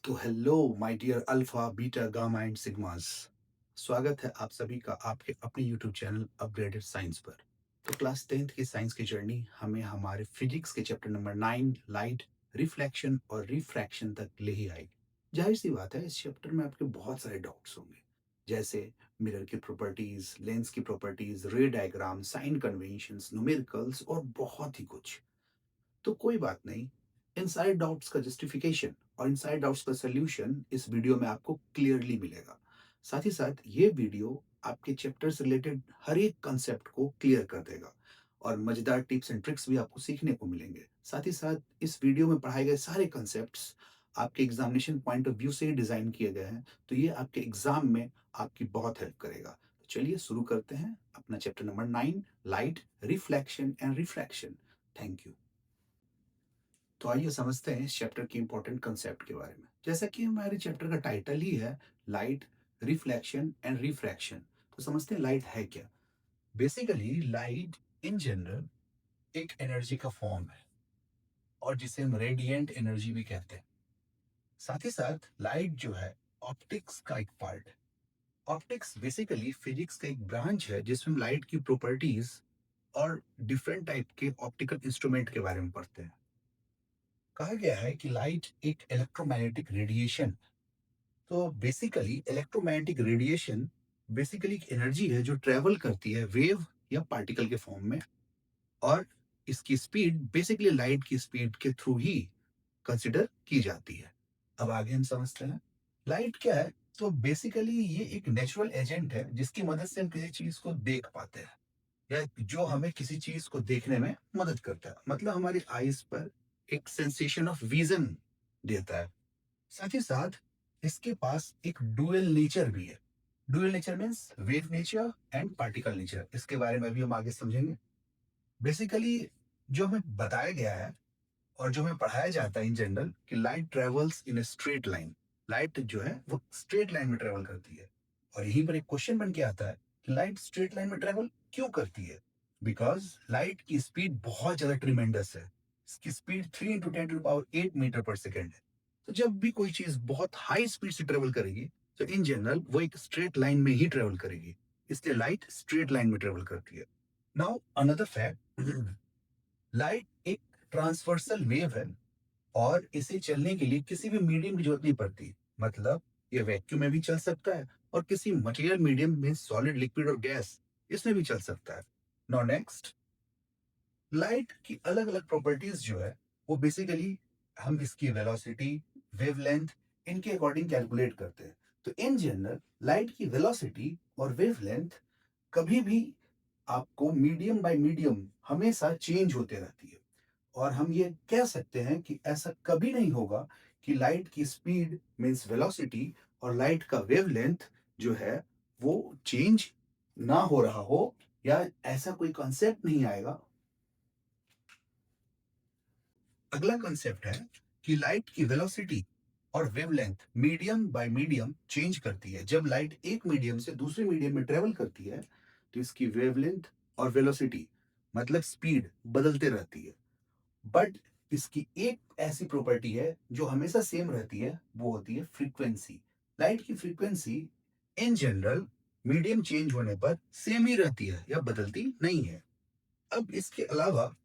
तो hello my dear alpha beta gamma and sigmas. स्वागत है आप सभी का आपके अपने यूट्यूब चैनल अपग्रेडेड साइंस पर। तो क्लास 10th की साइंस की जर्नी हमें हमारे फिजिक्स के चैप्टर नंबर 9 लाइट, रिफ्लेक्शन और रिफ्रैक्शन तक ले ही आई। जाहिर सी बात है, इस चैप्टर में आपके बहुत सारे डाउट्स होंगे, जैसे मिरर की प्रॉपर्टीज, लेंस की properties, ray diagram, sign conventions, numericals और बहुत ही कुछ। तो कोई बात नहीं, इनसाइड डाउट्स का जस्टिफिकेशन और इनसाइड डाउट्स का सॉल्यूशन इस वीडियो में आपको क्लियरली मिलेगा। साथ ही साथ ये वीडियो आपके चैप्टर से रिलेटेड हर एक कंसेप्ट को क्लियर कर देगा और मजेदार टिप्स एंड ट्रिक्स भी आपको सीखने को मिलेंगे। साथ ही साथ इस वीडियो में पढ़ाए गए सारे कंसेप्ट्स आपके एग्जामिनेशन पॉइंट ऑफ व्यू से ही डिजाइन किए गए हैं, तो ये आपके एग्जाम में आपकी बहुत हेल्प करेगा। तो चलिए शुरू करते हैं अपना chapter number 9 light, reflection and refraction. Thank you. तो आइए समझते हैं इस चैप्टर की इंपॉर्टेंट कंसेप्ट के बारे में। जैसा कि हमारे चैप्टर का टाइटल ही है, लाइट, रिफ्लेक्शन एंड रिफ्रैक्शन। तो समझते हैं लाइट है क्या। बेसिकली लाइट इन जनरल एक एनर्जी का फॉर्म है और जिसे हम रेडिएंट एनर्जी भी कहते हैं। साथ ही साथ लाइट जो है ऑप्टिक्स का एक पार्ट है। ऑप्टिक्स बेसिकली फिजिक्स का एक ब्रांच है जिसमें लाइट की प्रॉपर्टीज और डिफरेंट टाइप के ऑप्टिकल इंस्ट्रूमेंट के बारे में पढ़ते हैं। कहा गया है कि लाइट एक इलेक्ट्रोमैग्नेटिक रेडिएशन। तो बेसिकली इलेक्ट्रोमैग्नेटिक रेडिएशन बेसिकली एक एनर्जी है जो ट्रेवल करती है वेव या पार्टिकल के फॉर्म में, और इसकी स्पीड बेसिकली लाइट की स्पीड के थ्रू ही कंसिडर की जाती है। अब आगे हम समझते हैं लाइट क्या है। तो बेसिकली ये एक नेचुरल एजेंट है जिसकी मदद से हम किसी चीज को देख पाते हैं, या जो हमें किसी चीज को देखने में मदद करता है, मतलब हमारी आईज पर एक सेंसेशन ऑफ विजन देता है। साथ ही साथ इसके पास एक डुअल नेचर भी है। Dual nature means wave nature and particle nature. इसके बारे में भी हम आगे समझेंगे। बेसिकली जो हमें बताया गया है और जो हमें पढ़ाया जाता है इन जनरल कि light travels in straight line. Light जो है वो स्ट्रेट लाइन में ट्रेवल करती है, और यहीं पर एक क्वेश्चन बन के आता है कि लाइट स्ट्रेट लाइन में ट्रेवल क्यों करती है। बिकॉज लाइट की स्पीड बहुत ज्यादा ट्रिमेंडस है। इसकी स्पीड 3 × 10⁸ मीटर पर सेकेंड है। तो जब भी कोई चीज बहुत हाई स्पीड से ट्रेवल करेगी तो इन जनरल वो एक स्ट्रेट लाइन में ही ट्रेवल करेगी, इसलिए लाइट स्ट्रेट लाइन में ट्रेवल करती है। नाउ अनदर फैक्ट, लाइट एक ट्रांसवर्सल वेव है और इसे चलने के लिए किसी भी मीडियम की जरूरत नहीं पड़ती। मतलब ये वैक्यूम में भी चल सकता है और किसी मटेरियल मीडियम में सॉलिड, लिक्विड और गैस इसमें भी चल सकता है। नाउ नेक्स्ट, लाइट की अलग अलग प्रॉपर्टीज जो है वो बेसिकली हम इसकी वेलोसिटी, वेवलेंथ, इनके अकॉर्डिंग कैलकुलेट करते हैं। तो इन जनरल लाइट की वेलोसिटी और वेवलेंथ कभी भी आपको मीडियम बाय मीडियम हमेशा चेंज होते रहती है, और हम ये कह सकते हैं कि ऐसा कभी नहीं होगा कि लाइट की स्पीड मींस वेलोसिटी और लाइट का वेवलेंथ जो है वो चेंज ना हो रहा हो, या ऐसा कोई कॉन्सेप्ट नहीं आएगा। अगला कॉन्सेप्ट है कि लाइट की वेलोसिटी और wavelength medium bye medium change करती है। जब लाइट एक मीडियम से दूसरे मीडियम में ट्रेवल करती है तो इसकी वेवलेंथ और वेलोसिटी मतलब स्पीड बदलते रहती है। बट इसकी एक ऐसी प्रॉपर्टी है जो हमेशा सेम रहती है, वो होती है फ्रीक्वेंसी। लाइट की frequency in general medium change होने पर सेम ही रहती है या बदलती नहीं है। अब इसके अलावा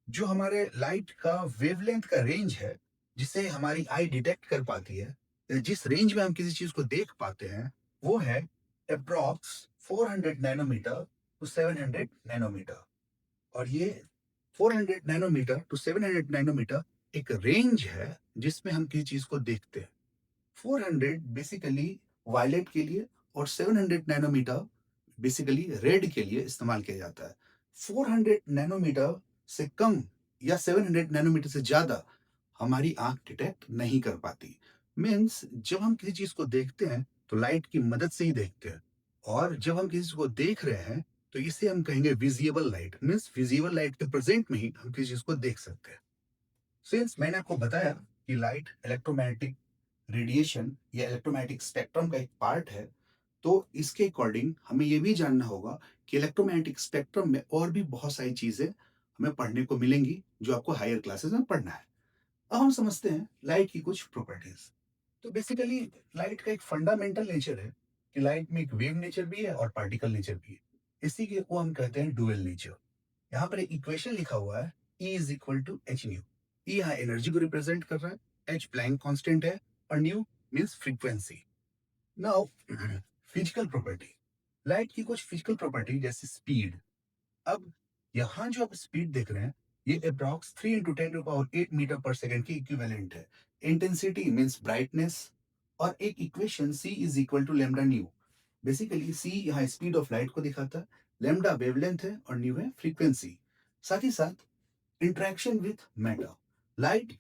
जो हमारे लाइट का वेवलेंथ का रेंज है, जिसे हमारी आई डिटेक्ट कर पाती है, जिस रेंज में हम किसी चीज को देख पाते हैं, वो है अप्रॉक्स 400 नैनोमीटर टू 700 नैनोमीटर। और ये 400 नैनोमीटर टू 700 नैनोमीटर एक रेंज है जिसमें हम किसी चीज को देखते हैं। 400 बेसिकली वायलेट के लिए और 700 नैनोमीटर बेसिकली रेड के लिए इस्तेमाल किया जाता है। 400 नैनोमीटर से कम या 700 नैनोमीटर से ज्यादा हमारी आंख डिटेक्ट नहीं कर पाती। मीन्स जब हम किसी चीज को देखते हैं तो लाइट की मदद से ही देखते हैं, और जब हम किसी को देख रहे हैं तो इसे हम कहेंगे visible light. Means visible light के प्रेजेंट में ही हम किसी चीज को देख सकते हैं। सिंस मैंने आपको बताया कि लाइट इलेक्ट्रोमैग्नेटिक रेडिएशन या इलेक्ट्रोमैग्नेटिक स्पेक्ट्रम का एक पार्ट है, तो इसके अकॉर्डिंग हमें यह भी जानना होगा कि इलेक्ट्रोमैग्नेटिक स्पेक्ट्रम में और भी बहुत सारी चीजें हमें पढ़ने को मिलेंगी जो आपको हायर क्लासेस में पढ़ना है। अब हम समझते हैं लाइट की कुछ प्रॉपर्टीज। तो बेसिकली लाइट का एक फंडामेंटल नेचर है कि लाइट में एक वेव नेचर भी है और पार्टिकल नेचर भी है। इसी के को हम कहते हैं डुअल नेचर। यहाँ पर एक इक्वेशन लिखा हुआ है, E is equal to H nu. E यहाँ एनर्जी को रिप्रेजेंट कर रहा है, एच प्लैंक कांस्टेंट है और new means frequency. Now physical property, light की कुछ फिजिकल प्रॉपर्टी जैसे स्पीड। अब यहाँ जो आप स्पीड देख रहे हैं, ये approx 3 into 10 metre per second की इक्विवेलेंट है। इंटेंसिटी मीन्स ब्राइटनेस, और एक equation C is equal to lambda nu. Basically C यहाँ स्पीड ऑफ लाइट को दिखाता है, लेमडा वेवलेंथ है और न्यू है फ्रीक्वेंसी। साथ ही साथ इंटरेक्शन विथ मैटर, लाइट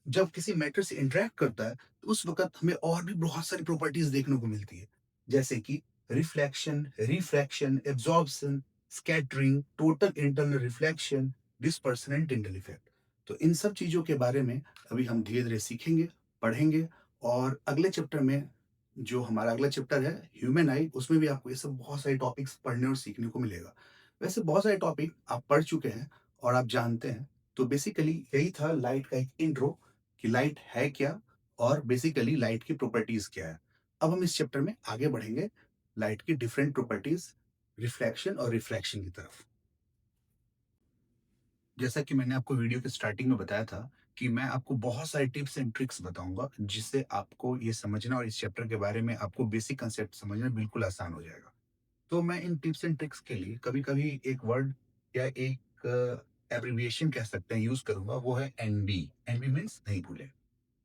जब किसी मैटर से इंटरेक्ट करता है तो उस वक्त हमें और भी बहुत सारी प्रॉपर्टीज देखने को मिलती है, जैसे कि reflection, refraction, absorption, scattering, total internal reflection, dispersion and Tyndall effect. तो इन सब चीजों के बारे में अभी हम धीरे धीरे सीखेंगे, पढ़ेंगे, और अगले चैप्टर में, जो हमारा अगला चैप्टर है ह्यूमन आई, उसमें भी आपको ये सब बहुत सारे टॉपिक्स पढ़ने और सीखने को मिलेगा। वैसे बहुत सारे टॉपिक आप पढ़ चुके हैं और आप जानते हैं। तो बेसिकली यही था लाइट का एक इंट्रो, कि लाइट है क्या और बेसिकली लाइट की प्रॉपर्टीज क्या है। अब हम इस चैप्टर में आगे बढ़ेंगे लाइट की डिफरेंट प्रॉपर्टीज, रिफ्लेक्शन और रिफ्रैक्शन की तरफ। जैसा कि मैंने आपको वीडियो के स्टार्टिंग में बताया था कि मैं आपको बहुत सारे टिप्स एंड ट्रिक्स बताऊंगा जिससे आपको ये समझना और इस चैप्टर के बारे में आपको बेसिक कंसेप्ट समझना बिल्कुल आसान हो जाएगा। तो मैं इन टिप्स एंड ट्रिक्स के लिए कभी कभी एक वर्ड या एक एब्रिविएशन कह सकते हैं यूज करूंगा, वो है एनबी। एनबी मीन्स नहीं भूले।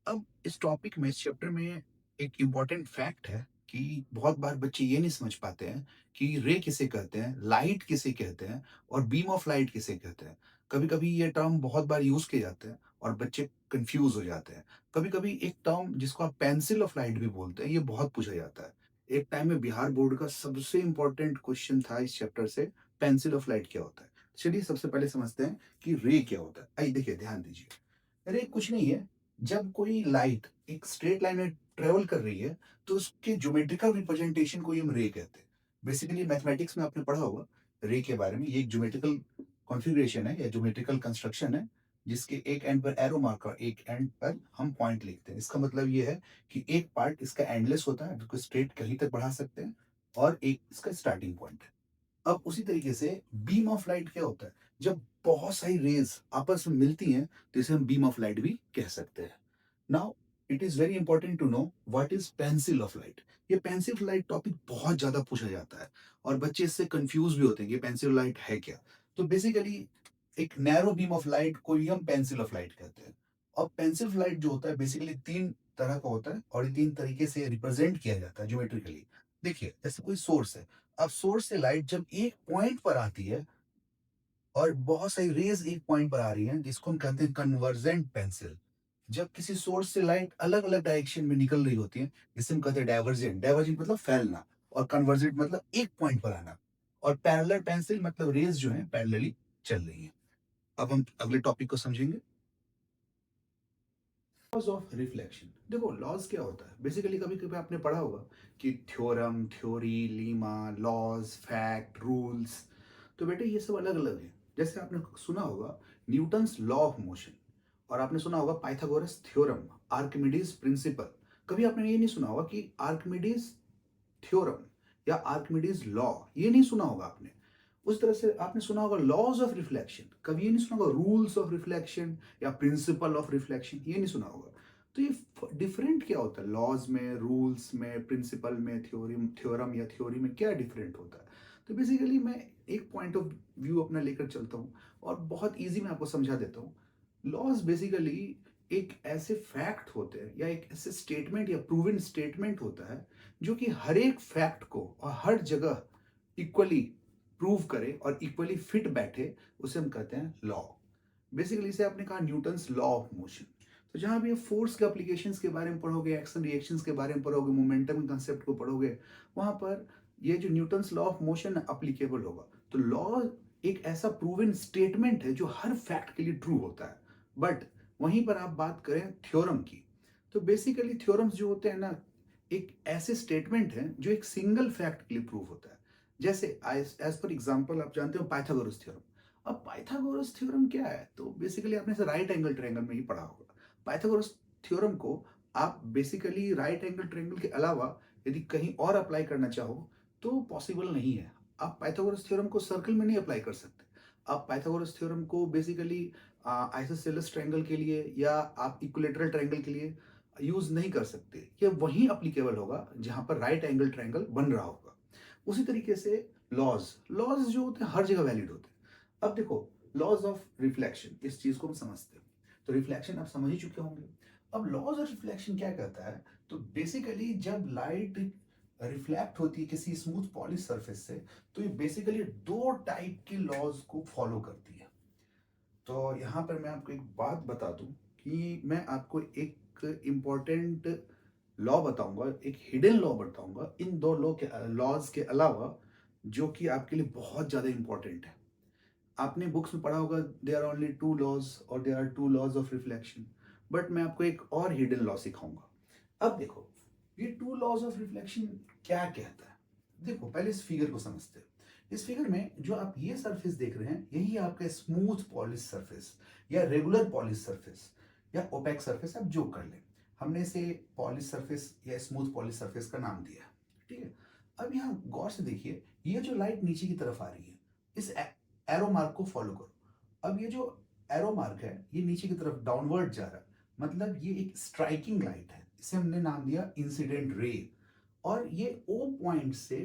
अब इस टॉपिक में, इस चैप्टर में एक इम्पॉर्टेंट फैक्ट है कि बहुत बार बच्चे ये नहीं समझ पाते हैं कि रे किसे कहते हैं, लाइट किसे कहते हैं और बीम ऑफ लाइट किसे कहते हैं। कभी कभी ये टर्म बहुत बार यूज किए जाते हैं और बच्चे कंफ्यूज हो जाते हैं। कभी कभी एक टर्म जिसको आप पेंसिल ऑफ लाइट भी बोलते हैं, ये बहुत पूछा जाता है। एक टाइम में बिहार बोर्ड का सबसे इंपॉर्टेंट क्वेश्चन था इस चैप्टर से, पेंसिल ऑफ लाइट क्या होता है। चलिए सबसे पहले समझते हैं कि रे क्या होता है। आइए देखिए, ध्यान दीजिए। अरे कुछ नहीं है, जब कोई लाइट एक स्ट्रेट लाइन में ट्रेवल कर रही है तो उसके ज्योमेट्रिकल रिप्रेजेंटेशन को ही हम रे कहते हैं। बेसिकली मैथमेटिक्स में आपने पढ़ा होगा रे के बारे में। ये एक ज्योमेट्रिकल कॉन्फ़िगरेशन है या ज्योमेट्रिकल कंस्ट्रक्शन है, जिसके एक एंड पर एरो मार्क और एक एंड पर हम पॉइंट लिखते हैं। इसका मतलब ये है कि एक पार्ट इसका एंडलेस होता है, जिसको स्ट्रेट कहीं तक बढ़ा सकते हैं, और एक इसका स्टार्टिंग पॉइंट है। अब उसी तरीके से बीम ऑफ लाइट क्या होता है, जब बहुत सारी रेज आपस में मिलती हैं तो इसे हम बीम ऑफ लाइट भी कह सकते हैं। Now it is very important to know what is pencil of light. ये पेंसिल ऑफ लाइट टॉपिक बहुत ज्यादा पूछा जाता है और बच्चे इससे कंफ्यूज भी होते हैं कि पेंसिल लाइट है क्या। तो बेसिकली एक नैरो बीम ऑफ लाइट को ही हम पेंसिल ऑफ लाइट कहते हैं। और पेंसिल ऑफ लाइट जो होता है बेसिकली तीन तरह का होता है और ये तीन तरीके से रिप्रेजेंट किया जाता है ज्योमेट्रिकली। देखिए जैसे कोई सोर्स है, अब सोर्स से लाइट जब एक पॉइंट पर आती है और बहुत सारी रेज एक पॉइंट पर आ रही हैं, जिसको हम कहते हैं कन्वर्जेंट पेंसिल। जब किसी सोर्स से लाइट अलग अलग डायरेक्शन में निकल रही होती है, जिसे हम कहते हैं डाइवर्जेंट। डाइवर्जेंट मतलब फैलना, और कन्वर्जेंट मतलब एक पॉइंट पर आना। और पैरेलल पेंसिल मतलब रेज जो है पैरेलली चल रही है। अब हम अगले टॉपिक को समझेंगे, लॉज ऑफ रिफ्लेक्शन। देखो लॉज क्या होता है, बेसिकली कभी कभी आपने पढ़ा होगा कि theorem, theory, lemma, laws, fact, rules. तो बेटे ये सब अलग अलग है। जैसे आपने सुना होगा न्यूटन्स लॉ ऑफ मोशन, और आपने सुना होगा पाइथागोरस थ्योरम, आर्किमिडीज प्रिंसिपल। कभी आपने ये नहीं सुना होगा कि आर्किमिडीज थ्योरम या आर्किमिडीज लॉ, ये नहीं सुना होगा आपने। उस तरह से आपने सुना होगा लॉज ऑफ रिफ्लेक्शन, कभी ये नहीं सुना होगा रूल्स ऑफ रिफ्लेक्शन या प्रिंसिपल ऑफ रिफ्लेक्शन, ये नहीं सुना होगा। तो ये डिफरेंट क्या होता है, लॉज में, रूल्स में, प्रिंसिपल में, थ्योरी, थ्योरम या थ्योरी में क्या डिफरेंट होता है। तो बेसिकली मैं एक पॉइंट ऑफ व्यू अपना लेकर चलता हूँ और बहुत इजी मैं आपको समझा देता हूँ। लॉज बेसिकली एक ऐसे फैक्ट होते हैं या एक ऐसे स्टेटमेंट या प्रूवन स्टेटमेंट होता है जो कि हर एक फैक्ट को और हर जगह इक्वली प्रूव करे और इक्वली फिट बैठे, उसे हम कहते हैं लॉ। बेसिकली इसे आपने कहा न्यूटन्स लॉ ऑफ मोशन। तो जहां भी आप फोर्स के एप्लीकेशंस के बारे में पढ़ोगे, एक्शन रिएक्शंस के बारे में पढ़ोगे, मोमेंटम कंसेप्ट को पढ़ोगे, वहां पर ये जो Newton's law of motion applicable होगा। तो लॉ एक ऐसा प्रूवन स्टेटमेंट है जो हर फैक्ट के लिए ट्रू होता है। बट वहीं पर आप बात करें थ्योरम की, तो बेसिकली थ्योरम्स जो होते हैं ना, एक ऐसे स्टेटमेंट है जो एक सिंगल फैक्ट के लिए प्रूव होता है। जैसे एज पर एग्जांपल आप जानते हो पाइथागोरस थ्योरम। अब पाइथागोरस थ्योरम क्या है, तो बेसिकली आपने से राइट एंगल ट्रायंगल में ही पढ़ा होगा। पाइथागोरस थ्योरम को आप बेसिकली राइट एंगल ट्रायंगल के अलावा यदि कहीं और अप्लाई करना चाहो तो पॉसिबल नहीं है। आप पाइथागोरस थ्योरम को सर्कल में नहीं अप्लाई कर सकते। आप पाइथागोरस थ्योरम को बेसिकली आइसोसेलेस ट्रायंगल के लिए या आप इक्विलेटरल ट्रायंगल के लिए यूज़ नहीं कर सकते। ये वहीं एप्लीकेबल होगा जहाँ पर राइट एंगल ट्रायंगल बन रहा होगा। उसी तरीके से लॉज़ जो होते हैं हर जगह वैलिड होते हैं। अब देखो लॉज़ ऑफ रिफ्लेक्शन इस चीज़ को हम समझते हैं। तो रिफ्लेक्शन आप समझ ही चुके होंगे। अब लॉज़ ऑफ रिफ्लेक्शन क्या कहता है? तो बेसिकली जब लाइट रिफ्लेक्ट होती है किसी स्मूथ पॉलिश सरफेस से तो ये बेसिकली 2 टाइप के लॉज़ को फॉलो करती है। तो यहाँ पर मैं आपको एक बात बता दूँ कि मैं आपको एक इम्पोर्टेंट लॉ बताऊँगा, एक हिडन लॉ बताऊँगा इन 2 लॉज़ के अलावा जो कि आपके लिए बहुत ज़्यादा इम्पोर्टेंट है। आपने बुक्स में पढ़ा होगा देयर आर ओनली 2 लॉज़ और there are 2 laws of reflection but मैं आपको एक और हिडन लॉ सिखाऊँगा। अब देखो, ये 2 लॉज़ ऑफ रिफ्लेक्शन क्या कहता है? देखो, पहले इस फिगर को समझते हैं। इस फिगर में जो आप ये सरफेस देख रहे हैं, यही आपका स्मूथ पॉलिश सरफेस या रेगुलर पॉलिश सरफेस या ओपेक सरफेस आप जो कर लें। हमने इसे पॉलिश सरफेस या स्मूथ पॉलिश सरफेस का नाम दिया है, ठीक है? अब यहाँ गौर से देखिए, ये जो लाइट नीचे की तरफ आ रही है, इस एरो मार्क को फॉलो करो। अब ये जो एरो मार्क है, ये नीचे की तरफ डाउनवर्ड जा रहा है, मतलब ये एक स्ट्राइकिंग लाइट है। इसे हमने नाम दिया इंसिडेंट रे और ये ओ पॉइंट से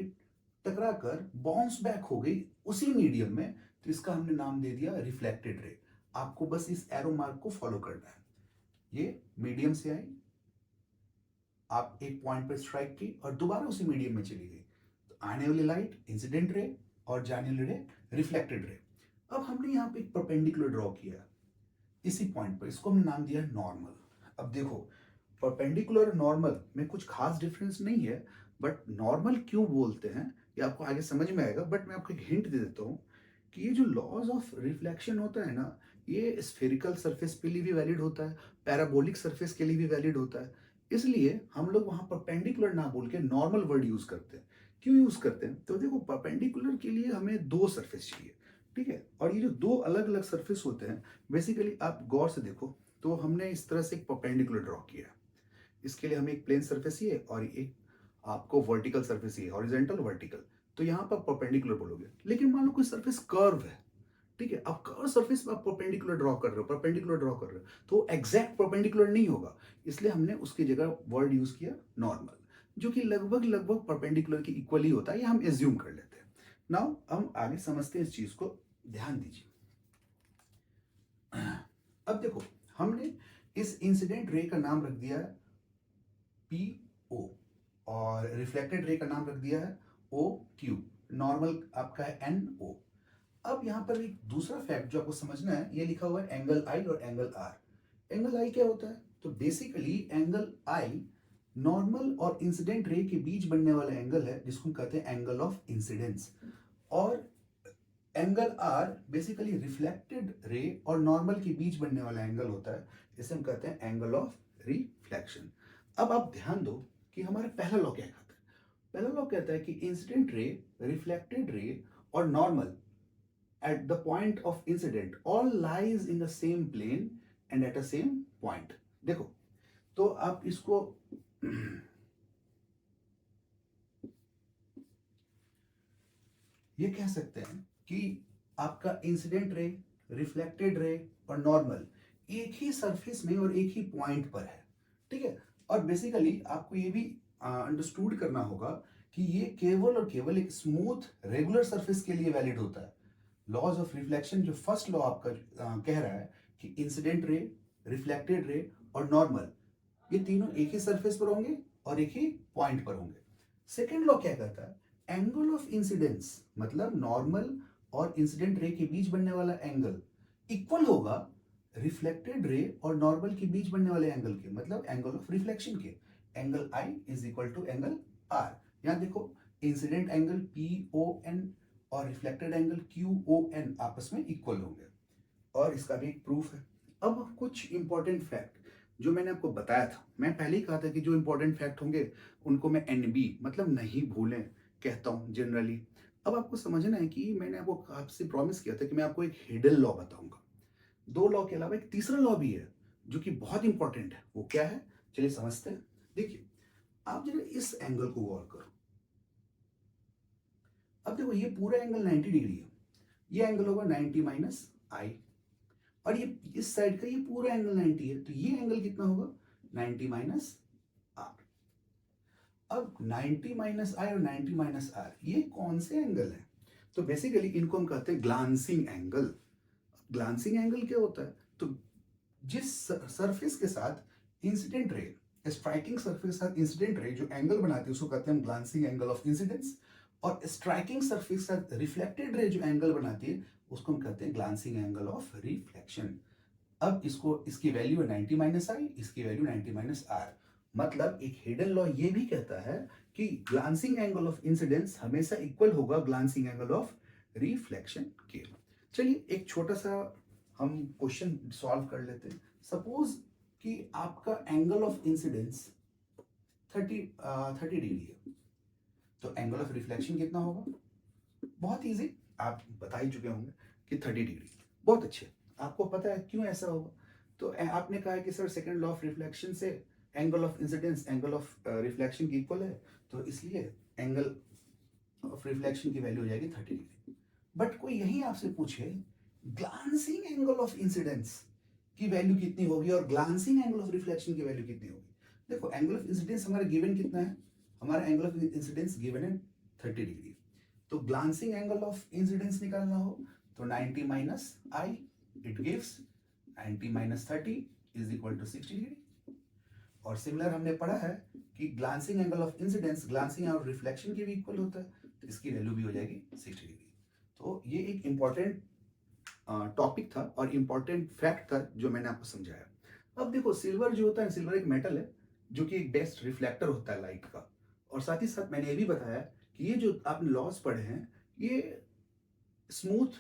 टकरा कर बाउंस बैक हो गई उसी मीडियम में, तो इसका हमने नाम दे दिया रिफ्लेक्टेड रे। आपको बस इस एरो मार्क को फॉलो करना है। ये मीडियम से आई, आप एक पॉइंट पर स्ट्राइक की और दोबारा उसी मीडियम में चली गई, तो आने वाली लाइट इंसिडेंट रे और जाने वाली रे रिफ्लेक्टेड रे। अब हमने यहाँ पे एक परपेंडिकुलर ड्रॉ किया इसी पॉइंट पर, इसको हमने नाम दिया नॉर्मल। अब देखो, परपेंडिकुलर नॉर्मल में कुछ खास डिफरेंस नहीं है, बट नॉर्मल क्यों बोलते हैं ये आपको आगे समझ में आएगा। बट मैं आपको एक हिंट दे देता हूँ कि ये जो लॉज ऑफ रिफ्लेक्शन होता है ना, ये स्फेरिकल सरफेस के लिए भी वैलिड होता है, पैराबोलिक सरफेस के लिए भी वैलिड होता है। इसलिए हम लोग वहाँ परपेंडिकुलर ना बोल के नॉर्मल वर्ड यूज करते हैं। क्यों यूज करते हैं? तो देखो, परपेंडिकुलर के लिए हमें 2 सरफेस चाहिए, ठीक है? और ये जो 2 अलग अलग सरफेस होते हैं, बेसिकली आप गौर से देखो तो हमने इस तरह से एक परपेंडिकुलर ड्रॉ किया। इसके लिए हमें एक प्लेन सरफेस ही है और एक आपको वर्टिकल सरफेस ही है, हॉरिजॉन्टल वर्टिकल। तो यहाँ पर परपेंडिकुलर बोलोगे। लेकिन मान लो कोई सरफेस कर्व है, ठीक है? अब कर्व सरफेस पे आप परपेंडिकुलर ड्रॉ कर रहे हो, परपेंडिकुलर ड्रॉ कर रहे हो, तो एग्जैक्ट परपेंडिकुलर नहीं होगा। इसलिए हमने उसकी जगह वर्ड यूज किया नॉर्मल, जो कि लगभग लगभग परपेंडिकुलर के इक्वल ही होता है, ये हम एज्यूम कर लेते हैं। नाउ हम आगे समझते हैं इस चीज को, ध्यान दीजिए। अब देखो, हमने इस इंसिडेंट रे का नाम रख दिया है पी ओ और रिफ्लेक्टेड रे का नाम रख दिया है ओ क्यू। नॉर्मल आपका है एन ओ। अब यहाँ पर एक दूसरा फैक्ट जो आपको समझना है, ये लिखा हुआ है एंगल आई और एंगल आर। एंगल आई क्या होता है? तो बेसिकली एंगल आई नॉर्मल और इंसिडेंट रे के बीच बनने वाला एंगल है, जिसको हम कहते हैं एंगल ऑफ इंसिडेंस। और angle r basically reflected ray और नॉर्मल के बीच बनने वाला एंगल होता है, इसे हम कहते हैं एंगल ऑफ रिफ्लेक्शन। अब आप ध्यान दो कि हमारा पहला लॉ क्या कहता है। पहला लॉ कहता है कि इंसिडेंट रे, रिफ्लेक्टेड रे और normal at the point of incident all lies in the same plane and at a same point। देखो, तो आप इसको ये कह सकते हैं कि आपका इंसिडेंट रे, रिफ्लेक्टेड रे और नॉर्मल एक ही सरफेस में और एक ही पॉइंट पर है, ठीक है? और बेसिकली आपको ये भी अंडरस्टूड करना होगा कि ये केवल और केवल एक स्मूथ रेगुलर सरफेस के लिए वैलिड होता है। लॉज ऑफ रिफ्लेक्शन जो फर्स्ट लॉ आपका कह रहा है कि इंसिडेंट रे, रिफ्लेक्टेड रे और नॉर्मल ये तीनों एक ही सरफेस पर होंगे और एक ही पॉइंट पर होंगे। सेकेंड लॉ क्या कहता है? एंगल ऑफ इंसिडेंस, मतलब नॉर्मल और इंसिडेंट रे के बीच बनने वाला एंगल इक्वल होगा रिफ्लेक्टेड रे और नॉर्मल के बीच बनने वाले एंगल के, मतलब एंगल ऑफ रिफ्लेक्शन के। Angle I is equal to angle R. यहां देखो, incident angle P O N और reflected angle Q O N आपस में इक्वल होंगे और इसका भी एक प्रूफ है। अब कुछ इंपॉर्टेंट फैक्ट जो मैंने आपको बताया था, मैं पहले ही कहा था कि जो इंपॉर्टेंट फैक्ट होंगे उनको मैं एनबी मतलब नहीं भूलें कहता हूँ जनरली। अब आपको समझना है कि मैंने आपको आपसे प्रॉमिस किया था कि मैं आपको एक हिडन लॉ बताऊंगा। 2 लॉ के अलावा एक तीसरा लॉ भी है जो कि बहुत इंपॉर्टेंट है। वो क्या है? चलिए समझते हैं। देखिए, आप जरा इस एंगल को गौर करो। अब देखो ये पूरा एंगल 90 डिग्री है। ये एंगल होगा 90 माइनस आई, और ये इस साइड का ये पूरा एंगल 90 है, तो ये एंगल कितना होगा 90 माइनस आर। अब 90 माइनस आई और 90 माइनस आर ये कौन से एंगल है? तो बेसिकली इनको हम कहते हैं ग्लांसिंग एंगल। ग्लांसिंग एंगल क्या होता है? तो जिस सरफेस के साथ इंसिडेंट रे, स्ट्राइकिंग सरफेस के साथ इंसिडेंट रे जो एंगल बनाती है उसको कहते हैं ग्लांसिंग एंगल ऑफ इंसिडेंस, और स्ट्राइकिंग सरफेस के साथ रिफ्लेक्टेड रे जो एंगल बनाती है उसको हम कहते हैं ग्लांसिंग एंगल ऑफ रिफ्लेक्शन। अब इसको, इसकी वैल्यू है 90 माइनस आई, इसकी वैल्यू 90 माइनस आर। मतलब एक हिडन लॉ ये भी कहता है कि ग्लांसिंग एंगल ऑफ इंसिडेंस हमेशा इक्वल होगा ग्लांसिंग एंगल ऑफ रिफ्लेक्शन के। चलिए एक छोटा सा हम क्वेश्चन सॉल्व कर लेते हैं। सपोज कि आपका एंगल ऑफ इंसिडेंस 30 डिग्री है, तो एंगल ऑफ रिफ्लेक्शन कितना होगा? बहुत इजी, आप बता ही चुके होंगे कि 30 डिग्री। बहुत अच्छे, आपको पता है क्यों ऐसा होगा। तो आपने कहा है कि sir second law of reflection से angle of incidence angle of reflection की इक्वल है, तो इसलिए एंगल ऑफ रिफ्लेक्शन की वैल्यू हो जाएगी 30 डिग्री। बट कोई यही आपसे पूछे ग्लांसिंग एंगल ऑफ इंसिडेंस की वैल्यू कितनी होगी और ग्लांसिंग एंगल ऑफ रिफ्लेक्शन की वैल्यू कितनी होगी। देखो एंगल ऑफ इंसिडेंस हमारा गिवन कितना है? हमारा एंगल ऑफ इंसिडेंस गिवन है 30 डिग्री। तो ग्लांसिंग एंगल ऑफ इंसिडेंस निकालना हो तो 90 minus i, it gives 90 minus 30 is equal to 60 degree. और सिमिलर हमने पढ़ा है कि glancing angle of incidence glancing of reflection के भी इक्वल होता है, तो इसकी वैल्यू भी हो जाएगी 60 डिग्री। तो ये एक इंपॉर्टेंट टॉपिक था और इंपॉर्टेंट फैक्ट था जो मैंने आपको समझाया। अब देखो सिल्वर जो होता है, सिल्वर एक मेटल है जो कि एक बेस्ट रिफ्लेक्टर होता है लाइट का। और साथ ही साथ मैंने ये भी बताया कि ये जो आपने लॉस पढ़े हैं ये स्मूथ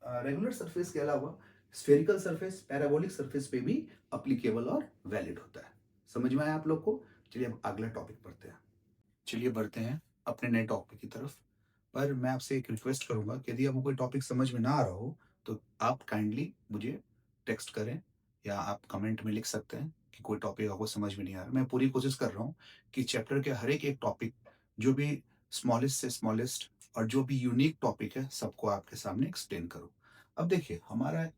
रेगुलर सरफेस के अलावा स्फेरिकल सरफेस, पैराबोलिक सरफेस पे भी अप्लीकेबल और वैलिड होता है। समझ में आया आप लोग को? चलिए अब अगला टॉपिक पढ़ते हैं। चलिए बढ़ते हैं अपने नए टॉपिक की तरफ। पर मैं आपसे एक रिक्वेस्ट करूंगा कि यदि आपको कोई टॉपिक समझ में ना आ रहा हो तो आप काइंडली मुझे टेक्स्ट करें या आप कमेंट में लिख सकते हैं कि कोई टॉपिक आपको समझ में नहीं आ रहा। मैं पूरी कोशिश कर रहा हूँ कि चैप्टर के हर एक टॉपिक, जो भी स्मॉलेस्ट से स्मॉलेस्ट और जो भी यूनिक टॉपिक है सबको आपके सामने एक्सप्लेन करूँ। अब देखिए हमारा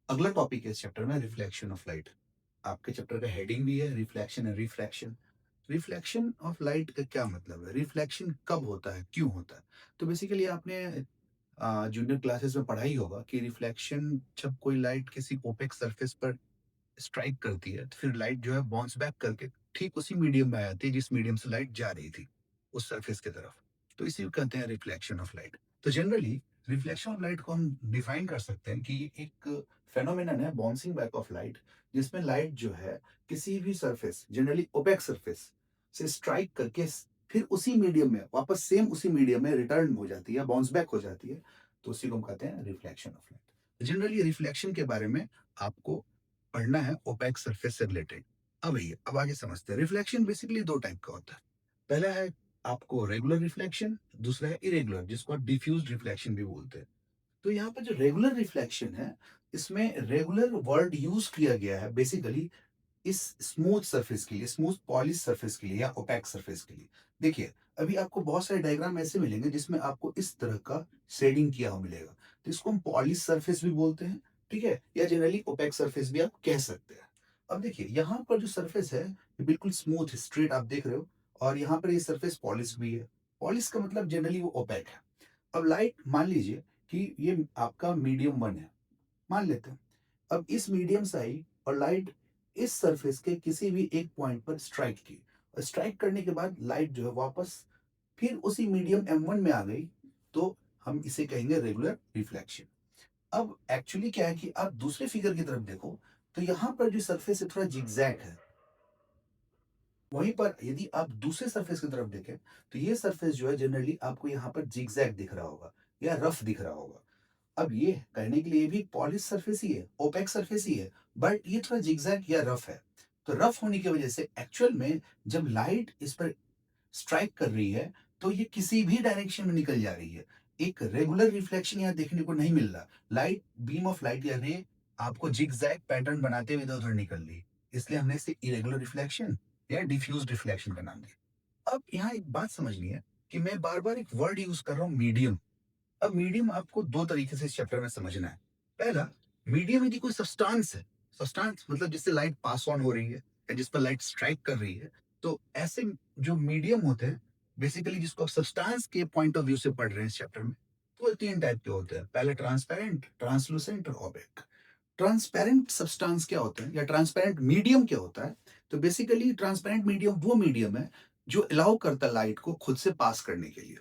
अगला टॉपिक है इस चैप्टर में रिफ्लेक्शन ऑफ लाइट। आपके चैप्टर का हेडिंग भी है reflection and refraction. Reflection of light का क्या मतलब है? रिफ्लेक्शन कब होता है, क्यों होता है? तो बेसिकली आपने जूनियर क्लासेस में पढ़ा ही होगा कि रिफ्लेक्शन, जब कोई लाइट किसी ओपेक सरफेस पर स्ट्राइक करती है तो फिर लाइट जो है बाउंस बैक करके ठीक उसी मीडियम में आ जाती है जिस मीडियम से लाइट जा रही थी उस सरफेस की तरफ। तो इसी को कहते हैं रिफ्लेक्शन ऑफ लाइट। तो जनरली रिफ्लेक्शन ऑफ लाइट को हम डिफाइन कर सकते हैं कि ये एक फेनोमेनन है बाउंसिंग बैक ऑफ लाइट, जिसमें लाइट जो है किसी भी सरफेस, जनरली ओपेक सरफेस से स्ट्राइक करके फिर उसी मीडियम में वापस सेम उसी मीडियम में रिटर्न हो जाती है, बाउंस बैक हो जाती है। तो उसी को हम कहते हैं reflection of light. Generally reflection के बारे में आपको पढ़ना है ओपेक सरफेस से रिलेटेड। अब भैया अब आगे समझते हैं। रिफ्लेक्शन बेसिकली दो टाइप का होता है। पहला है आपको रेगुलर रिफ्लेक्शन, दूसरा है इरेगुलर जिसको आप डिफ्यूज्ड रिफ्लेक्शन भी बोलते हैं। तो यहाँ पर जो रेगुलर रिफ्लेक्शन है इसमें रेगुलर वर्ड यूज किया गया है बेसिकली इस स्मूथ सरफेस के लिए, स्मूथ पॉलिश सरफेस के लिए या ओपैक सरफेस के लिए। देखिए अभी आपको बहुत सारे डायग्राम ऐसे मिलेंगे जिसमें आपको इस तरह का शेडिंग किया हुआ मिलेगा, तो इसको हम पॉलिश सरफेस भी बोलते हैं, ठीक है, या जनरली ओपैक सरफेस भी आप कह सकते हैं। अब देखिए यहाँ पर जो सरफेस है ये बिल्कुल स्मूथ स्ट्रेट आप देख रहे हो, और यहाँ पर ये सरफेस पॉलिश भी है। पॉलिश का मतलब जनरली वो ओपैक है। अब लाइट मान लीजिए कि ये आपका मीडियम वन है, मान लेते हैं। अब इस मीडियम से आई और लाइट इस सरफेस के किसी भी एक पॉइंट पर स्ट्राइक की, और स्ट्राइक करने के बाद लाइट जो है वापस फिर उसी मीडियम M1 में आ गई, तो हम इसे कहेंगे रेगुलर रिफ्लेक्शन। अब एक्चुअली क्या है कि आप दूसरे फिगर की तरफ देखो तो यहाँ पर जो सरफेस है थोड़ा जिगजैग है। वहीं पर यदि आप दूसरे सरफेस की तरफ देखें तो ये सरफेस जो है जनरली आपको यहाँ पर जिगजैग दिख रहा होगा या रफ दिख रहा होगा। अब ये कहने के लिए भी पॉलिश सरफेस ही है, ओपेक सरफेस ही है, बट ये थोड़ा जिगजैग या रफ है। तो रफ होने की वजह से एक्चुअल में जब लाइट इस पर स्ट्राइक कर रही है तो ये किसी भी डायरेक्शन में निकल जा रही है। एक रेगुलर रिफ्लेक्शन यहाँ देखने को नहीं मिल रहा। लाइट, बीम ऑफ लाइट या रे आपको जिगजैग पैटर्न बनाते हुए इधर उधर निकल रही, इसलिए हमने इसे इरेगुलर रिफ्लेक्शन या डिफ्यूज रिफ्लेक्शन का नाम दिया। अब यहाँ एक बात समझनी है कि मैं बार-बार एक वर्ड यूज़ कर रहा हूँ मीडियम। अब मीडियम आपको 2 तरीके से इस चैप्टर में समझना है। पहला, मीडियम यदि कोई सब्सटेंस है, सब्सटेंस मतलब जिससे लाइट पास ऑन हो रही है या जिस पर लाइट स्ट्राइक कर रही है, तो ऐसे जो मीडियम होते हैं, बेसिकली जिसको आप सब्सटेंस के पॉइंट ऑफ व्यू से पढ़ रहे हैं इस चैप्टर में, तो वो 3 टाइप के होते हैं। पहले ट्रांसपेरेंट, ट्रांसलूसेंट और ओपेक। ट्रांसपेरेंट सब्सटेंस क्या होता है या ट्रांसपेरेंट मीडियम क्या होता है? तो बेसिकली ट्रांसपेरेंट मीडियम वो मीडियम है जो अलाउ करता है लाइट को खुद से पास करने के लिए।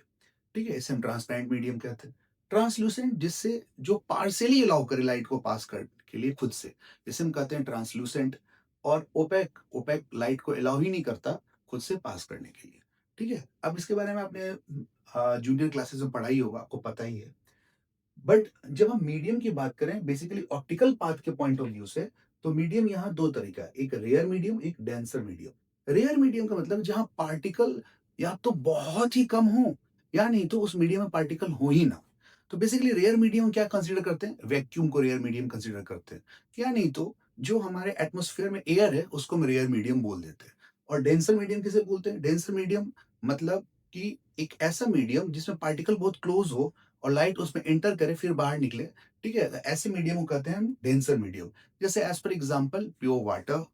ठीक है? इसे हम ट्रांसपेरेंट मीडियम कहते हैं। ट्रांसलूसेंट जिससे जो पार्शियली अलाउ करे लाइट को पास कर के लिए खुद से, जिसे हम कहते हैं ट्रांसलूसेंट। और ओपेक, ओपेक लाइट को अलाउ ही नहीं करता खुद से पास करने के लिए। ठीक है? अब इसके बारे में आपने जूनियर क्लासेस में पढ़ा ही होगा, आपको पता ही है। बट जब हम मीडियम की बात करें बेसिकली ऑप्टिकल पाथ के पॉइंट ऑफ व्यू से, तो मीडियम यहाँ 2 तरीका है, एक रेयर मीडियम, एक डेंसर मीडियम। रेयर मीडियम का मतलब जहाँ पार्टिकल या तो बहुत ही कम हो या नहीं तो उस मीडियम में पार्टिकल हो ही ना। तो बेसिकली रेयर मीडियम क्या कंसीडर करते हैं? वैक्यूम को रेयर मीडियम कंसीडर करते हैं। या नहीं तो जो हमारे एटमॉस्फेयर में एयर है उसको हम रेयर मीडियम बोल देते हैं। और डेंसर मीडियम किसे बोलते हैं? डेंसर मीडियम मतलब कि एक ऐसा मीडियम जिसमें पार्टिकल बहुत क्लोज हो और लाइट उसमें एंटर करे फिर बाहर निकले। ठीक है? ऐसे मीडियम को कहते हैं हम डेंसर मीडियम। जैसे as for example pure water.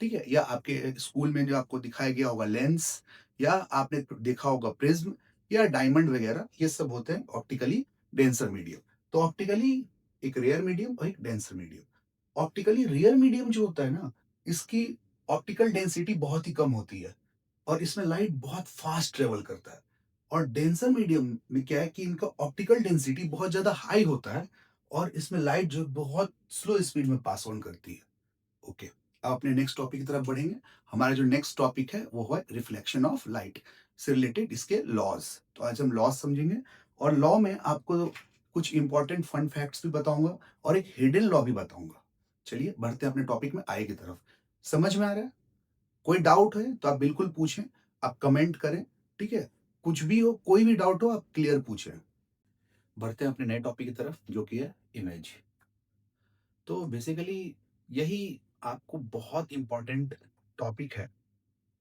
ठीक है? या आपके स्कूल में जो आपको दिखाया गया होगा लेंस, या आपने देखा होगा प्रिज्म या डायमंड वगैरह, ये सब होते हैं ऑप्टिकली डेंसर मीडियम। तो ऑप्टिकली एक रेयर मीडियम और एक denser medium. Optically rare medium जो होता है ना, इसकी ऑप्टिकल डेंसिटी बहुत ही कम होती है और इसमें लाइट बहुत फास्ट ट्रेवल करता है। और डेंसर मीडियम में क्या है कि इनका ऑप्टिकल डेंसिटी बहुत ज़्यादा हाई होता है और इसमें लाइट जो है बहुत स्लो स्पीड में पास ऑन करती है। ओके, अब अपने नेक्स्ट टॉपिक की तरफ बढ़ेंगे। हमारा जो नेक्स्ट टॉपिक है वो है रिफ्लेक्शन ऑफ लाइट से रिलेटेड इसके लॉज। तो आज हम लॉज समझेंगे और लॉ में आपको कुछ इंपॉर्टेंट फन फैक्ट्स भी बताऊंगा और एक हिडन लॉ भी बताऊंगा। चलिए बढ़ते हैं अपने टॉपिक में आगे की तरफ। समझ में आ रहा है? कोई डाउट है तो आप बिल्कुल पूछें, आप कमेंट करें। ठीक है? कुछ भी हो, कोई भी डाउट हो, आप क्लियर पूछें। बढ़ते हैं अपने नए टॉपिक की तरफ जो कि है इमेज। तो बेसिकली यही आपको बहुत इंपॉर्टेंट टॉपिक है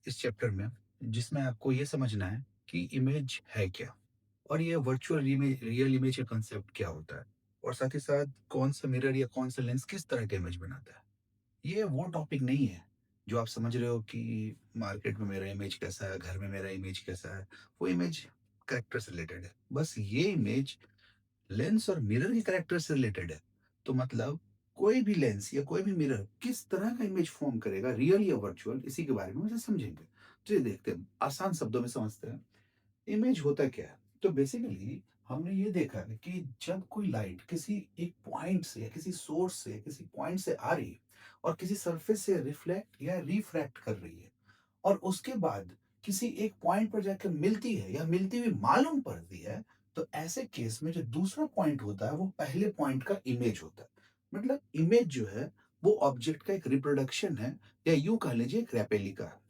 इस चैप्टर में, जिसमें आपको ये समझना है कि इमेज है क्या और ये वर्चुअल इमेज रियल इमेज का कंसेप्ट क्या होता है, और साथ ही साथ कौन सा मिरर या कौन सा लेंस किस तरह का इमेज बनाता है। ये वो टॉपिक नहीं है जो आप समझ रहे हो कि मार्केट में मेरा इमेज कैसा है, घर में मेरा इमेज कैसा है। वो इमेज कैरेक्टर से रिलेटेड है। बस ये इमेज लेंस और मिरर के कैरेक्टर से रिलेटेड है। तो मतलब कोई भी लेंस या कोई भी मिरर किस तरह का इमेज फॉर्म करेगा, रियल या वर्चुअल, इसी के बारे में मुझे समझेंगे। तो ये देखते हैं, आसान शब्दों में समझते हैं। इमेज होता क्या है? तो बेसिकली हमने ये देखा है कि जब कोई लाइट किसी एक पॉइंट से या किसी सोर्स से किसी पॉइंट से आ रही है और किसी सरफेस से रिफ्लेक्ट या रिफ्रैक्ट कर रही है और उसके बाद किसी एक पॉइंट पर जाकर मिलती है या मिलती हुई मालूम पड़ती है, तो ऐसे केस में जो दूसरा पॉइंट होता है वो पहले पॉइंट का इमेज होता है। मतलब इमेज जो है वो ऑब्जेक्ट का एक रिप्रोडक्शन है, या यूं कह लीजिए एक रेपेलिका है।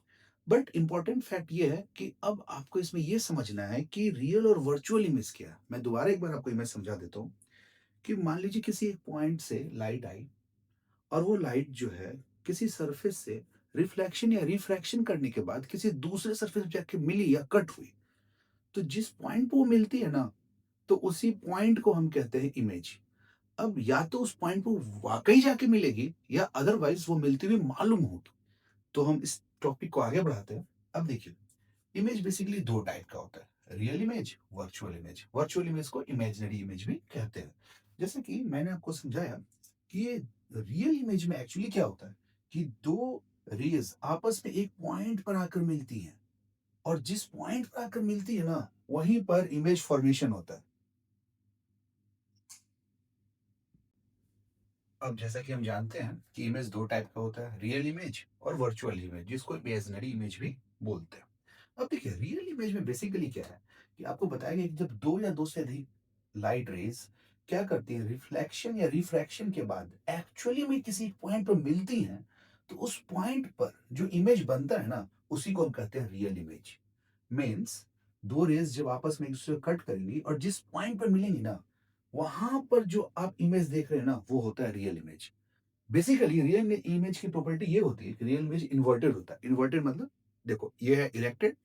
बट इंपॉर्टेंट फैक्ट ये है कि अब आपको इसमें ये समझना है कि रियल और वर्चुअल इमेज क्या है। मैं दोबारा एक बार आपको इमेज समझा देता हूँ कि मान लीजिए किसी एक पॉइंट से लाइट आई और वो लाइट जो है किसी सरफेस से रिफ्लेक्शन या रिफ्रैक्शन करने के बाद किसी दूसरे सरफेस पे जाके मिली या कट हुई। तो जिस पॉइंट पे वो मिलती है ना, तो उसी पॉइंट को हम कहते हैं इमेज। अब या तो उस पॉइंट पे वाकई जाके मिलेगी या अदरवाइज वो मिलती हुई मालूम होगी। तो हम इस टॉपिक को आगे बढ़ाते हैं। अब देखिए, इमेज बेसिकली 2 टाइप का होता है, real image, virtual image. Virtual image को इमेजिनरी इमेज भी कहते हैं। जैसे कि मैंने आपको समझाया कि ये रियल इमेज में एक्चुअली क्या होता है कि 2 रेज़ आपस में एक पॉइंट पर आकर मिलती हैं और जिस पॉइंट पर आकर मिलती है ना, वहीं पर इमेज फॉर्मेशन होता है। अब जैसा कि हम जानते हैं कि इमेज 2 टाइप का होता है, रियल इमेज और वर्चुअल इमेज, जिसको इमेजिनरी इमेज भी बोलते हैं। अब देखिए, रियल इमेज में बेसिकली क्या है कि आपको बताया गया कि जब 2 या 2 से अधिक लाइट रेज़ क्या करती हैं, रिफ्लेक्शन या रिफ्रैक्शन के बाद एक्चुअली में किसी पॉइंट पर मिलती हैं, तो उस पॉइंट पर जो इमेज बनता है ना, उसी को हम कहते हैं रियल इमेज। मीन्स 2 रेज़ जब आपस में एक-दूसरे को कट करेंगी और जिस पॉइंट पर मिलेंगी ना, वहाँ पर जो आप इमेज देख रहे हैं ना, वो होता है real image. Basically real image की प्रॉपर्टी ये होती है कि रियल इमेज इन्वर्टेड होता है। इन्वर्टेड मतलब देखो ये है इरेक्टेड,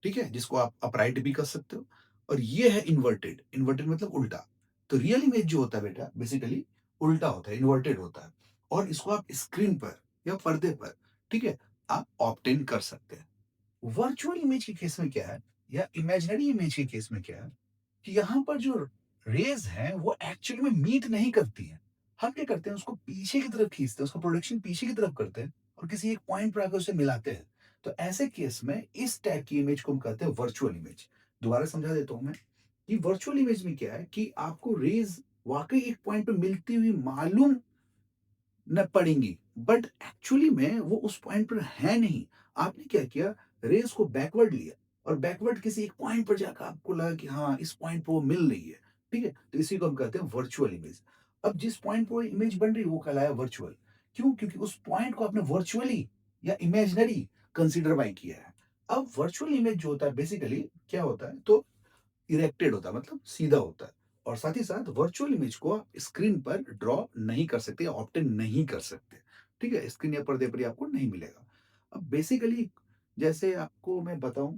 ठीक है? जिसको आप अपराइट भी कर सकते हो और ये है इन्वर्टेड, इन्वर्टेड मतलब उल्टा। तो रियल इमेज जो होता है बेटा बेसिकली उल्टा होता है, इन्वर्टेड होता है और इसको आप स्क्रीन पर या पर्दे पर, ठीक है? आप ऑब्टेन कर सकते हैं। वर्चुअल इमेज के केस में क्या है या इमेजिनरी इमेज के केस में क्या है कि यहाँ पर जो रेज़ हैं वो एक्चुअली में मीट नहीं करती हैं। हम क्या करते हैं उसको पीछे की तरफ खींचते हैं, उसका प्रोडक्शन पीछे की तरफ करते हैं और किसी एक पॉइंट पर आकर उसे मिलाते हैं। तो ऐसे केस में इस टाइप की इमेज को हम कहते हैं वर्चुअल इमेज। दोबारा समझा देता हूँ मैं कि वर्चुअल इमेज में क्या है कि आपको रेज़ वाक़ई एक पॉइंट पे मिलती हुई मालूम न पड़ेंगी, बट एक्चुअली में वो उस पॉइंट पर है नहीं। आपने क्या किया, रेस को बैकवर्ड लिया और बैकवर्ड किसी एक पॉइंट पर जाकर आपको लगा कि हाँ, इस पॉइंट पे वो मिल रही है, ठीक है? तो इसी को हम कहते हैं वर्चुअल इमेज। अब जिस पॉइंट पे वो इमेज बन रही है वो कहलाया वर्चुअल। क्यों? क्योंकि उस पॉइंट को आपने वर्चुअली या इमेजिनरी कंसीडर बाय किया है। अब वर्चुअल इमेज जो होता है बेसिकली क्या होता है, तो इरेक्टेड होता है मतलब सीधा होता है और साथ ही साथ वर्चुअल इमेज को आप स्क्रीन पर ड्रॉ नहीं कर सकते या ऑब्टेन नहीं कर सकते, ठीक है? स्क्रीन या पर्दे पर ये आपको नहीं मिलेगा। अब बेसिकली जैसे आपको मैं बताऊं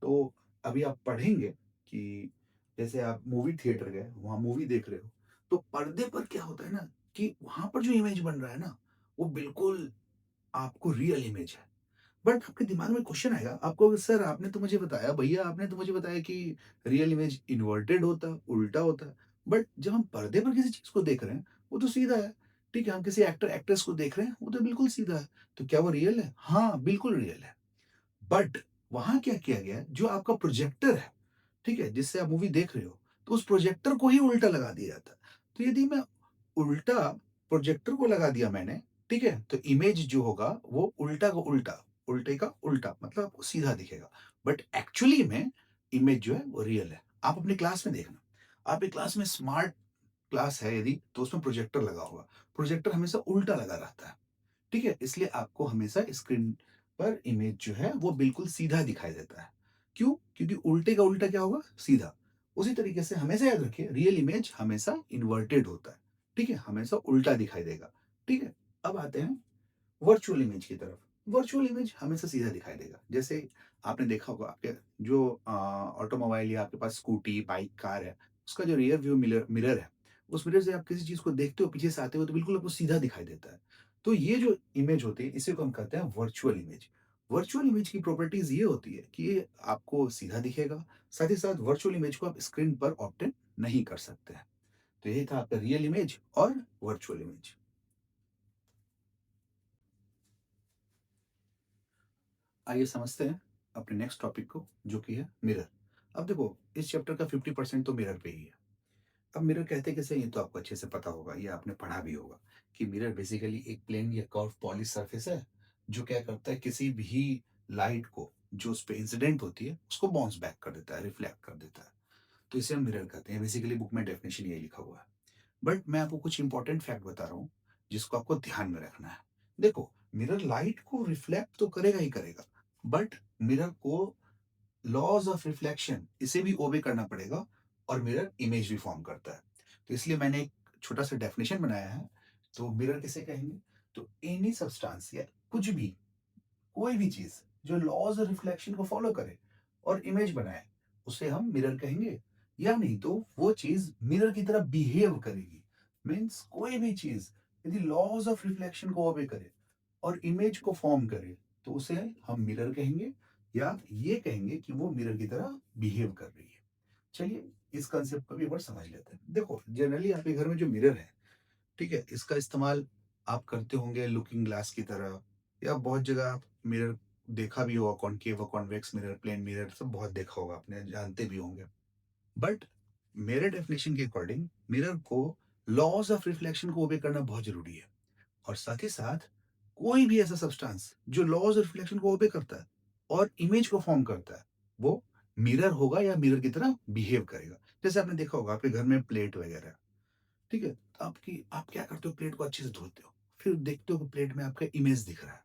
तो अभी आप पढ़ेंगे कि जैसे आप मूवी थिएटर गए वहां मूवी देख रहे हो तो पर्दे पर क्या होता है ना कि वहां पर जो इमेज बन रहा है ना वो बिल्कुल आपको रियल इमेज है। बट आपके दिमाग में क्वेश्चन आएगा, आपको सर आपने तो मुझे बताया भैया आपने तो मुझे बताया कि रियल इमेज इन्वर्टेड होता है, उल्टा होता है। बट जब हम पर्दे पर किसी चीज़ को देख रहे हैं, वो तो सीधा है। ठीक है, हम किसी एक्टर एक्ट्रेस को देख रहे हैं, वो तो बिल्कुल सीधा है। तो क्या वो रियल है? हाँ, बिल्कुल रियल है। बट वहाँ क्या किया गया है, जो आपका प्रोजेक्टर है, ठीक है? जिससे आप मूवी देख रहे हो, तो उस प्रोजेक्टर को ही उल्टा लगा दिया जाता है। तो यदि मैं उल्टा प्रोजेक्टर को लगा दिया मैंने, ठीक है? तो इमेज जो होगा वो उल्टा का उल्टा, उल्टे का उल्टा मतलब आपको सीधा दिखेगा। बट एक्चुअली में इमेज जो है वो रियल है। आप अपनी क्लास में देखना, आपकी क्लास में स्मार्ट क्लास है यदि, तो उसमें प्रोजेक्टर लगा होगा। प्रोजेक्टर हमेशा उल्टा लगा रहता है। ठीक है? इसलिए आपको हमेशा स्क्रीन पर इमेज जो है वो बिल्कुल सीधा दिखाई देता है। क्यों? क्योंकि उल्टे का उल्टा क्या होगा? सीधा। उसी तरीके से हमेशा याद रखिए रियल इमेज हमेशा इन्वर्टेड होता है। ठीक है? हमेशा उल्टा दिखाई देगा। ठीक है? अब आते हैं वर्चुअल इमेज की तरफ। वर्चुअल इमेज हमेशा सीधा दिखाई देगा। जैसे आपने देखा होगा आपके जो ऑटोमोबाइल या आपके पास स्कूटी, बाइक, कार है, उसका जो रियर व्यू मिरर मिरर है, उस मिरर से आप किसी चीज़ को देखते हो पीछे से आते हुए तो बिल्कुल आपको सीधा दिखाई देता है। तो ये जो इमेज होती है इसी को हम कहते हैं वर्चुअल इमेज। वर्चुअल इमेज की प्रॉपर्टीज़ ये होती है कि ये आपको सीधा दिखेगा, साथ ही साथ वर्चुअल इमेज को आप स्क्रीन पर ऑब्टेन नहीं कर सकते हैं। तो यही था आपका रियल इमेज और वर्चुअल इमेज। आइए समझते हैं अपने नेक्स्ट टॉपिक को जो कि है मिरर। अब देखो इस चैप्टर का 50% तो मिरर पे ही है। अब मिरर कहते कैसे हैं, ये तो आपको अच्छे से पता होगा, ये आपने पढ़ा भी होगा कि मिरर बेसिकली एक प्लेन या कर्व पॉलिश सरफेस है जो क्या करता है किसी भी लाइट को जो उस पे इंसिडेंट होती है उसको बाउंस बैक कर देता है, रिफ्लेक्ट कर देता है। तो इसे हम मिरर कहते हैं। बेसिकली बुक में डेफिनेशन यही लिखा हुआ है। बट मैं आपको कुछ इंपॉर्टेंट फैक्ट बता रहा हूँ जिसको आपको ध्यान में रखना है। देखो मिरर लाइट को रिफ्लेक्ट तो करेगा ही करेगा, बट मिरर को लॉज ऑफ रिफ्लेक्शन इसे भी ओबे करना पड़ेगा और मिरर इमेज भी फॉर्म करता है। तो इसलिए मैंने एक छोटा सा डेफिनेशन बनाया है। तो मिरर किसे कहेंगे, तो एनी सब्सटेंस या कुछ भी, कोई भी चीज जो लॉज ऑफ रिफ्लेक्शन को फॉलो करे और इमेज बनाए उसे हम मिरर कहेंगे। या नहीं तो वो चीज मिरर की तरह बिहेव करेगी। मीन्स कोई भी चीज यदि लॉज ऑफ रिफ्लेक्शन को ओबे करे और इमेज को फॉर्म करे तो उसे हम मिरर कहेंगे या ये कहेंगे कि वो मिरर की तरह बिहेव कर रही है। चलिए इस कंसेप्ट को भी एक बार समझ लेते हैं। देखो जनरली आपके घर में जो मिरर है, ठीक है, इसका इस्तेमाल आप करते होंगे लुकिंग ग्लास की तरह या बहुत जगह आप मिरर देखा भी होगा, कॉनकेव और कॉन्वेक्स मिरर, प्लेन मिरर सब बहुत देखा होगा आपने, जानते भी होंगे। बट मेरे डेफिनेशन के अकॉर्डिंग मिरर को लॉज ऑफ रिफ्लेक्शन को ओबे करना बहुत जरूरी है और साथ ही साथ कोई भी ऐसा सब्सटेंस जो लॉज ऑफ रिफ्लेक्शन को ओबे करता है और इमेज को फॉर्म करता है वो मिरर होगा या मिरर की तरह बिहेव करेगा। जैसे आपने देखा होगा आपके घर में प्लेट वगैरह है, ठीक है, तो आपकी आप क्या करते हो, प्लेट को अच्छे से धोते हो, फिर देखते हो कि प्लेट में आपका इमेज दिख रहा है।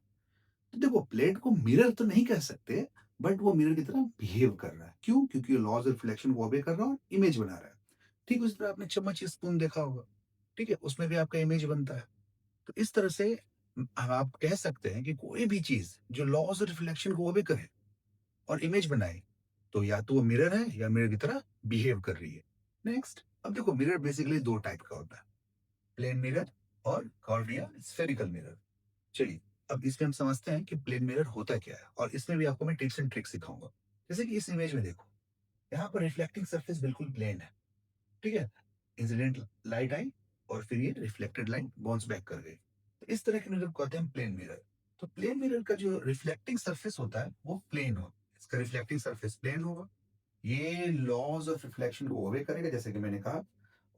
तो देखो प्लेट को मिरर तो नहीं कह सकते, बट वो मिरर की तरह बिहेव कर रहा है। क्यों? क्योंकि लॉज ऑफ रिफ्लेक्शन को ओबे कर रहा है और इमेज बना रहा है। ठीक उसी तरह आपने चम्मच स्पून देखा होगा, ठीक है, उसमें भी आपका इमेज बनता है। तो इस तरह से अब आप कह सकते हैं कि कोई भी चीज़ जो लॉज़ ऑफ रिफ्लेक्शन को ओबे करे और इमेज बनाए, तो या तो वो मिरर है या मिरर की तरह बिहेव कर रही है। नेक्स्ट, अब देखो मिरर बेसिकली 2 टाइप का होता है, प्लेन मिरर और कर्व्ड या स्फेरिकल मिरर। चलिए, अब इसमें हम समझते हैं कि प्लेन मिरर होता क्या है और इसमें भी आपको मैं टिप्स एंड ट्रिक्स सिखाऊँगा। जैसे कि इस इमेज में देखो, यहाँ पर रिफ्लेक्टिंग सरफेस बिल्कुल प्लेन है, ठीक है? इंसिडेंट लाइट आई और फिर ये रिफ्लेक्टेड लाइट बाउंस बैक कर गई। तो इस तरह के मिरर को कहते हैं प्लेन मिरर। तो प्लेन मिरर का जो रिफ्लेक्टिंग सरफेस होता है, वो प्लेन हो। इसका रिफ्लेक्टिंग सरफेस प्लेन होगा। ये लॉज़ ऑफ रिफ्लेक्शन को ओबे करेगा जैसे कि मैंने कहा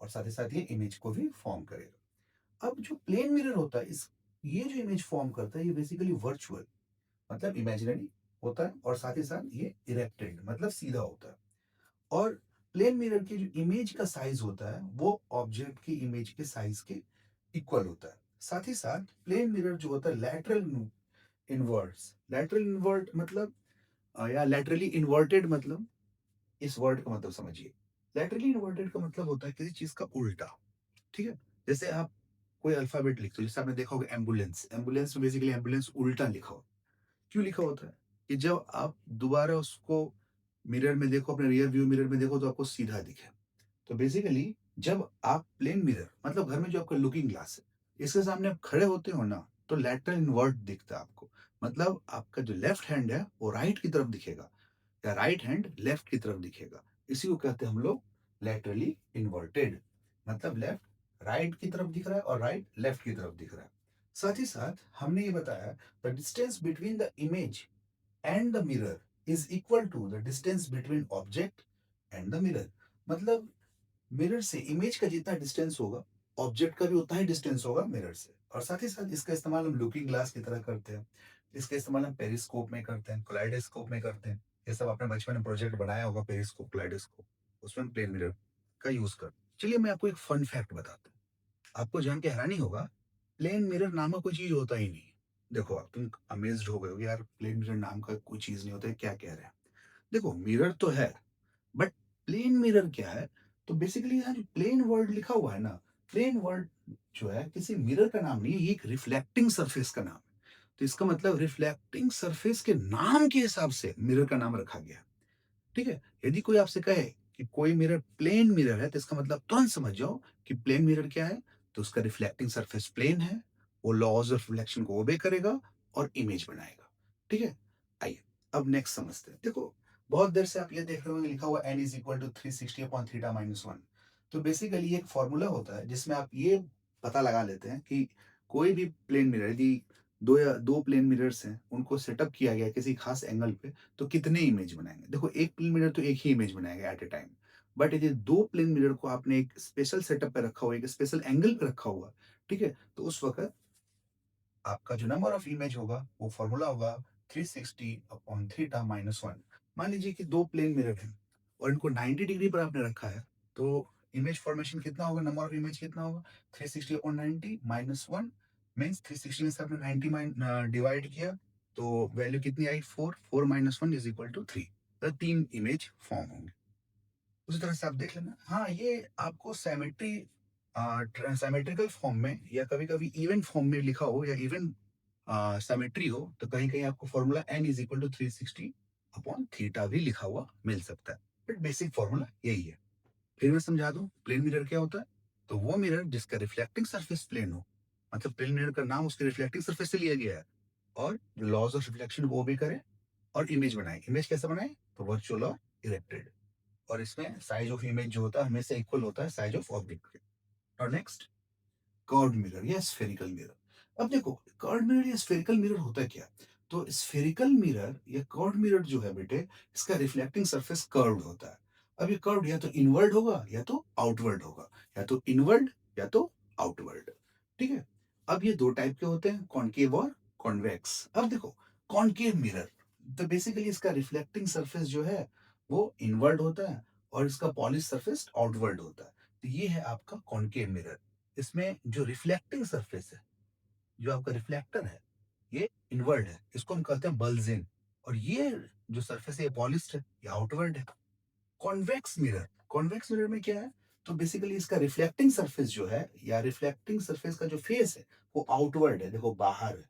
और साथ ही साथ ये इमेज को भी फॉर्म करेगा। अब जो प्लेन मिरर होता है इस ये जो इमेज फॉर्म करता है ये बेसिकली वर्चुअल मतलब इमेजिनरी होता है और साथ ही साथ ये इरेक्टेड मतलब सीधा होता है। और प्लेन मिरर की जो इमेज का साइज होता है वो ऑब्जेक्ट की इमेज के साइज के इक्वल होता है। साथ ही साथ प्लेन मिरर जो होता है लैटरल इन्वर्ट मतलब या लैटरली इन्वर्टेड मतलब इस वर्ड का मतलब समझिए। लैटरली इन्वर्टेड का मतलब होता है किसी चीज का उल्टा, ठीक है? जैसे आप कोई अल्फाबेट लिखते हो, जैसे आपने देखा होगा एम्बुलेंस, एम्बुलेंस में बेसिकली एम्बुलेंस उल्टा लिखा हो। क्यों लिखा होता है? कि जब आप दोबारा उसको मिरर में देखो, अपने रियर व्यू मिरर में देखो तो आपको सीधा दिखे। तो बेसिकली जब आप प्लेन मिरर मतलब घर में जो आपका लुकिंग ग्लास है, इसके सामने आप खड़े होते हो ना, तो लैटरल इन्वर्ट दिखता है आपको। मतलब आपका जो लेफ्ट हैंड है, वो राइट की तरफ दिखेगा या राइट हैंड लेफ्ट की तरफ दिखेगा। इसी को कहते हैं हम लोग लैटरली इन्वर्टेड। मतलब लेफ्ट राइट की तरफ दिख रहा है और राइट लेफ्ट की तरफ दिख रहा है। साथ ही साथ हमने ये बताया the distance between the image and the mirror is equal to the distance between object and the mirror. मतलब मिरर से इमेज का जितना डिस्टेंस होगा, ऑब्जेक्ट का भी उतना ही डिस्टेंस होगा मिरर से। और साथ ही साथ इसका इस्तेमाल हम लुकिंग ग्लास की तरह करते हैं। इसका इस्तेमाल हम पेरिस्कोप में करते हैं, कोलाइडोस्कोप में करते हैं। ये सब आपने बचपन में प्रोजेक्ट बनाया होगा, पेरिस्कोप, कोलाइडोस्कोप, उसमें हम प्लेन मिरर का यूज करते हैं। चलिए मैं आपको एक फन फैक्ट बताता हूँ, आपको जान के हैरानी होगा, प्लेन मिरर नामक कोई चीज होता ही नहीं। देखो अब तुम अमेज्ड हो गए हो यार, प्लेन मिरर नाम का कोई चीज नहीं होता है, क्या कह रहे हैं? देखो मिरर तो है, बट प्लेन मिरर क्या है? तो बेसिकली यहाँ जो प्लेन वर्ड लिखा हुआ है ना, प्लेन वर्ड जो है किसी मिरर का नाम नहीं है, ये एक रिफ्लेक्टिंग सरफेस का नाम है। तो इसका मतलब रिफ्लेक्टिंग सरफेस के नाम के हिसाब से मिरर का नाम रखा गया है। ठीक है? यदि कोई आपसे कहे कि कोई मिरर प्लेन मिरर है, तो इसका मतलब तुरंत समझ जाओ कि प्लेन मिरर क्या है? तो उसका रिफ्लेक्टिंग सरफेस प्लेन है, वो लॉज़ ऑफ रिफ्लेक्शन को ओबे करेगा और इमेज बनाएगा। ठीक है? आइए, अब नेक्स्ट समझते हैं। देखो, बहुत देर से आप ये देख रहे होंगे लिखा हुआ n is equal to 360 upon theta minus 1। तो बेसिकली ये एक फ़ॉर्मूला होता है जिसमें आप ये पता लगा लेते हैं कि कोई भी प्लेन मिरर यदि 2 या 2 प्लेन मिरर्स हैं, उनको सेटअप किया गया है किसी खास एंगल पे, तो कितने इमेज बनाएँगे? देखो, एक प्लेन मिरर तो एक ही इमेज बनाएगा एट अ टाइम। बट यदि 2 प्लेन मिरर को आपने एक स्पेशल सेटअप पे रखा हुआ है, एक स्पेशल एंगल पे रखा हुआ है, ठीक है? तो उस वक़्त आपका जो नंबर ऑफ इमेज होगा, वो फ़ॉर्मूला होगा 360 अपॉन थीटा माइनस 1। मान लीजिए कि 2 प्लेन मिरर हैं और इनको 90 डिग्री पर आपने रखा है, तो इमेज फ़ॉर्मेशन कितना होगा, नंबर ऑफ इमेज कितना होगा? 360 अपॉन 90 माइनस 1 मीन्स 360 में से आपने 90 डिवाइड किया, तो वैल्यू कितनी आई? 4, 4 माइनस 1 इज़ इक्वल टू 3। तो 3 इमेज फ़ॉर्म होंगे। उसी तरह से आप देख लेना। हाँ, ये आपको सिमेट्रिकल फॉर्म में या कभी-कभी इवन फॉर्म में लिखा हो या इवन सिमेट्री हो, तो कहीं-कहीं आपको formula n is equal to 360 upon theta भी लिखा हुआ मिल सकता है। बट बेसिक फ़ॉर्मूला यही है। फिर मैं समझा दूँ, प्लेन मिरर क्या होता है? तो वो मिरर जिसका रिफ्लेक्टिंग सरफेस प्लेन हो, मतलब प्लेन मिरर का नाम उसके रिफ्लेक्टिंग सरफेस से लिया गया है और लॉज़ ऑफ रिफ्लेक्शन को ओबे करे और इमेज बनाए। इमेज कैसे बनाए? तो वर्चुअल और इरेक्टेड। और इसमें साइज ऑफ इमेज जो होता है हमेशा इक्वल होता है साइज ऑफ ऑब्जेक्ट के। और नेक्स्ट, कर्व्ड मिरर या स्फेरिकल मिरर। अब देखो, कर्व्ड मिरर या स्फेरिकल मिरर होता है क्या? तो स्फेरिकल मिरर या कर्व्ड मिरर जो है बेटे, इसका रिफ्लेक्टिंग सरफेस कर्व्ड होता है। अब ये कर्व्ड या तो इनवर्ड होगा या तो आउटवर्ड होगा, या तो इनवर्ड या तो आउटवर्ड। ठीक है? अब ये दो टाइप के होते हैं, कॉनकेव और कॉन्वेक्स। अब देखो, कॉनकेव मिरर, तो बेसिकली इसका रिफ्लेक्टिंग सरफेस जो है वो इनवर्ड होता है और इसका पॉलिश सरफेस आउटवर्ड होता है। तो ये है आपका कॉनकेव मिरर। इसमें जो रिफ्लेक्टिंग सरफेस है, जो आपका रिफ्लेक्टर है, ये इनवर्ड है, इसको हम कहते हैं बल्जिंग। और ये जो सरफेस है ये पॉलिश्ड है, ये आउटवर्ड है। कॉन्वेक्स मिरर में क्या है? तो बेसिकली इसका रिफ्लेक्टिंग सरफेस जो है या रिफ्लेक्टिंग सरफेस का जो फेस है, वो आउटवर्ड है, देखो बाहर है,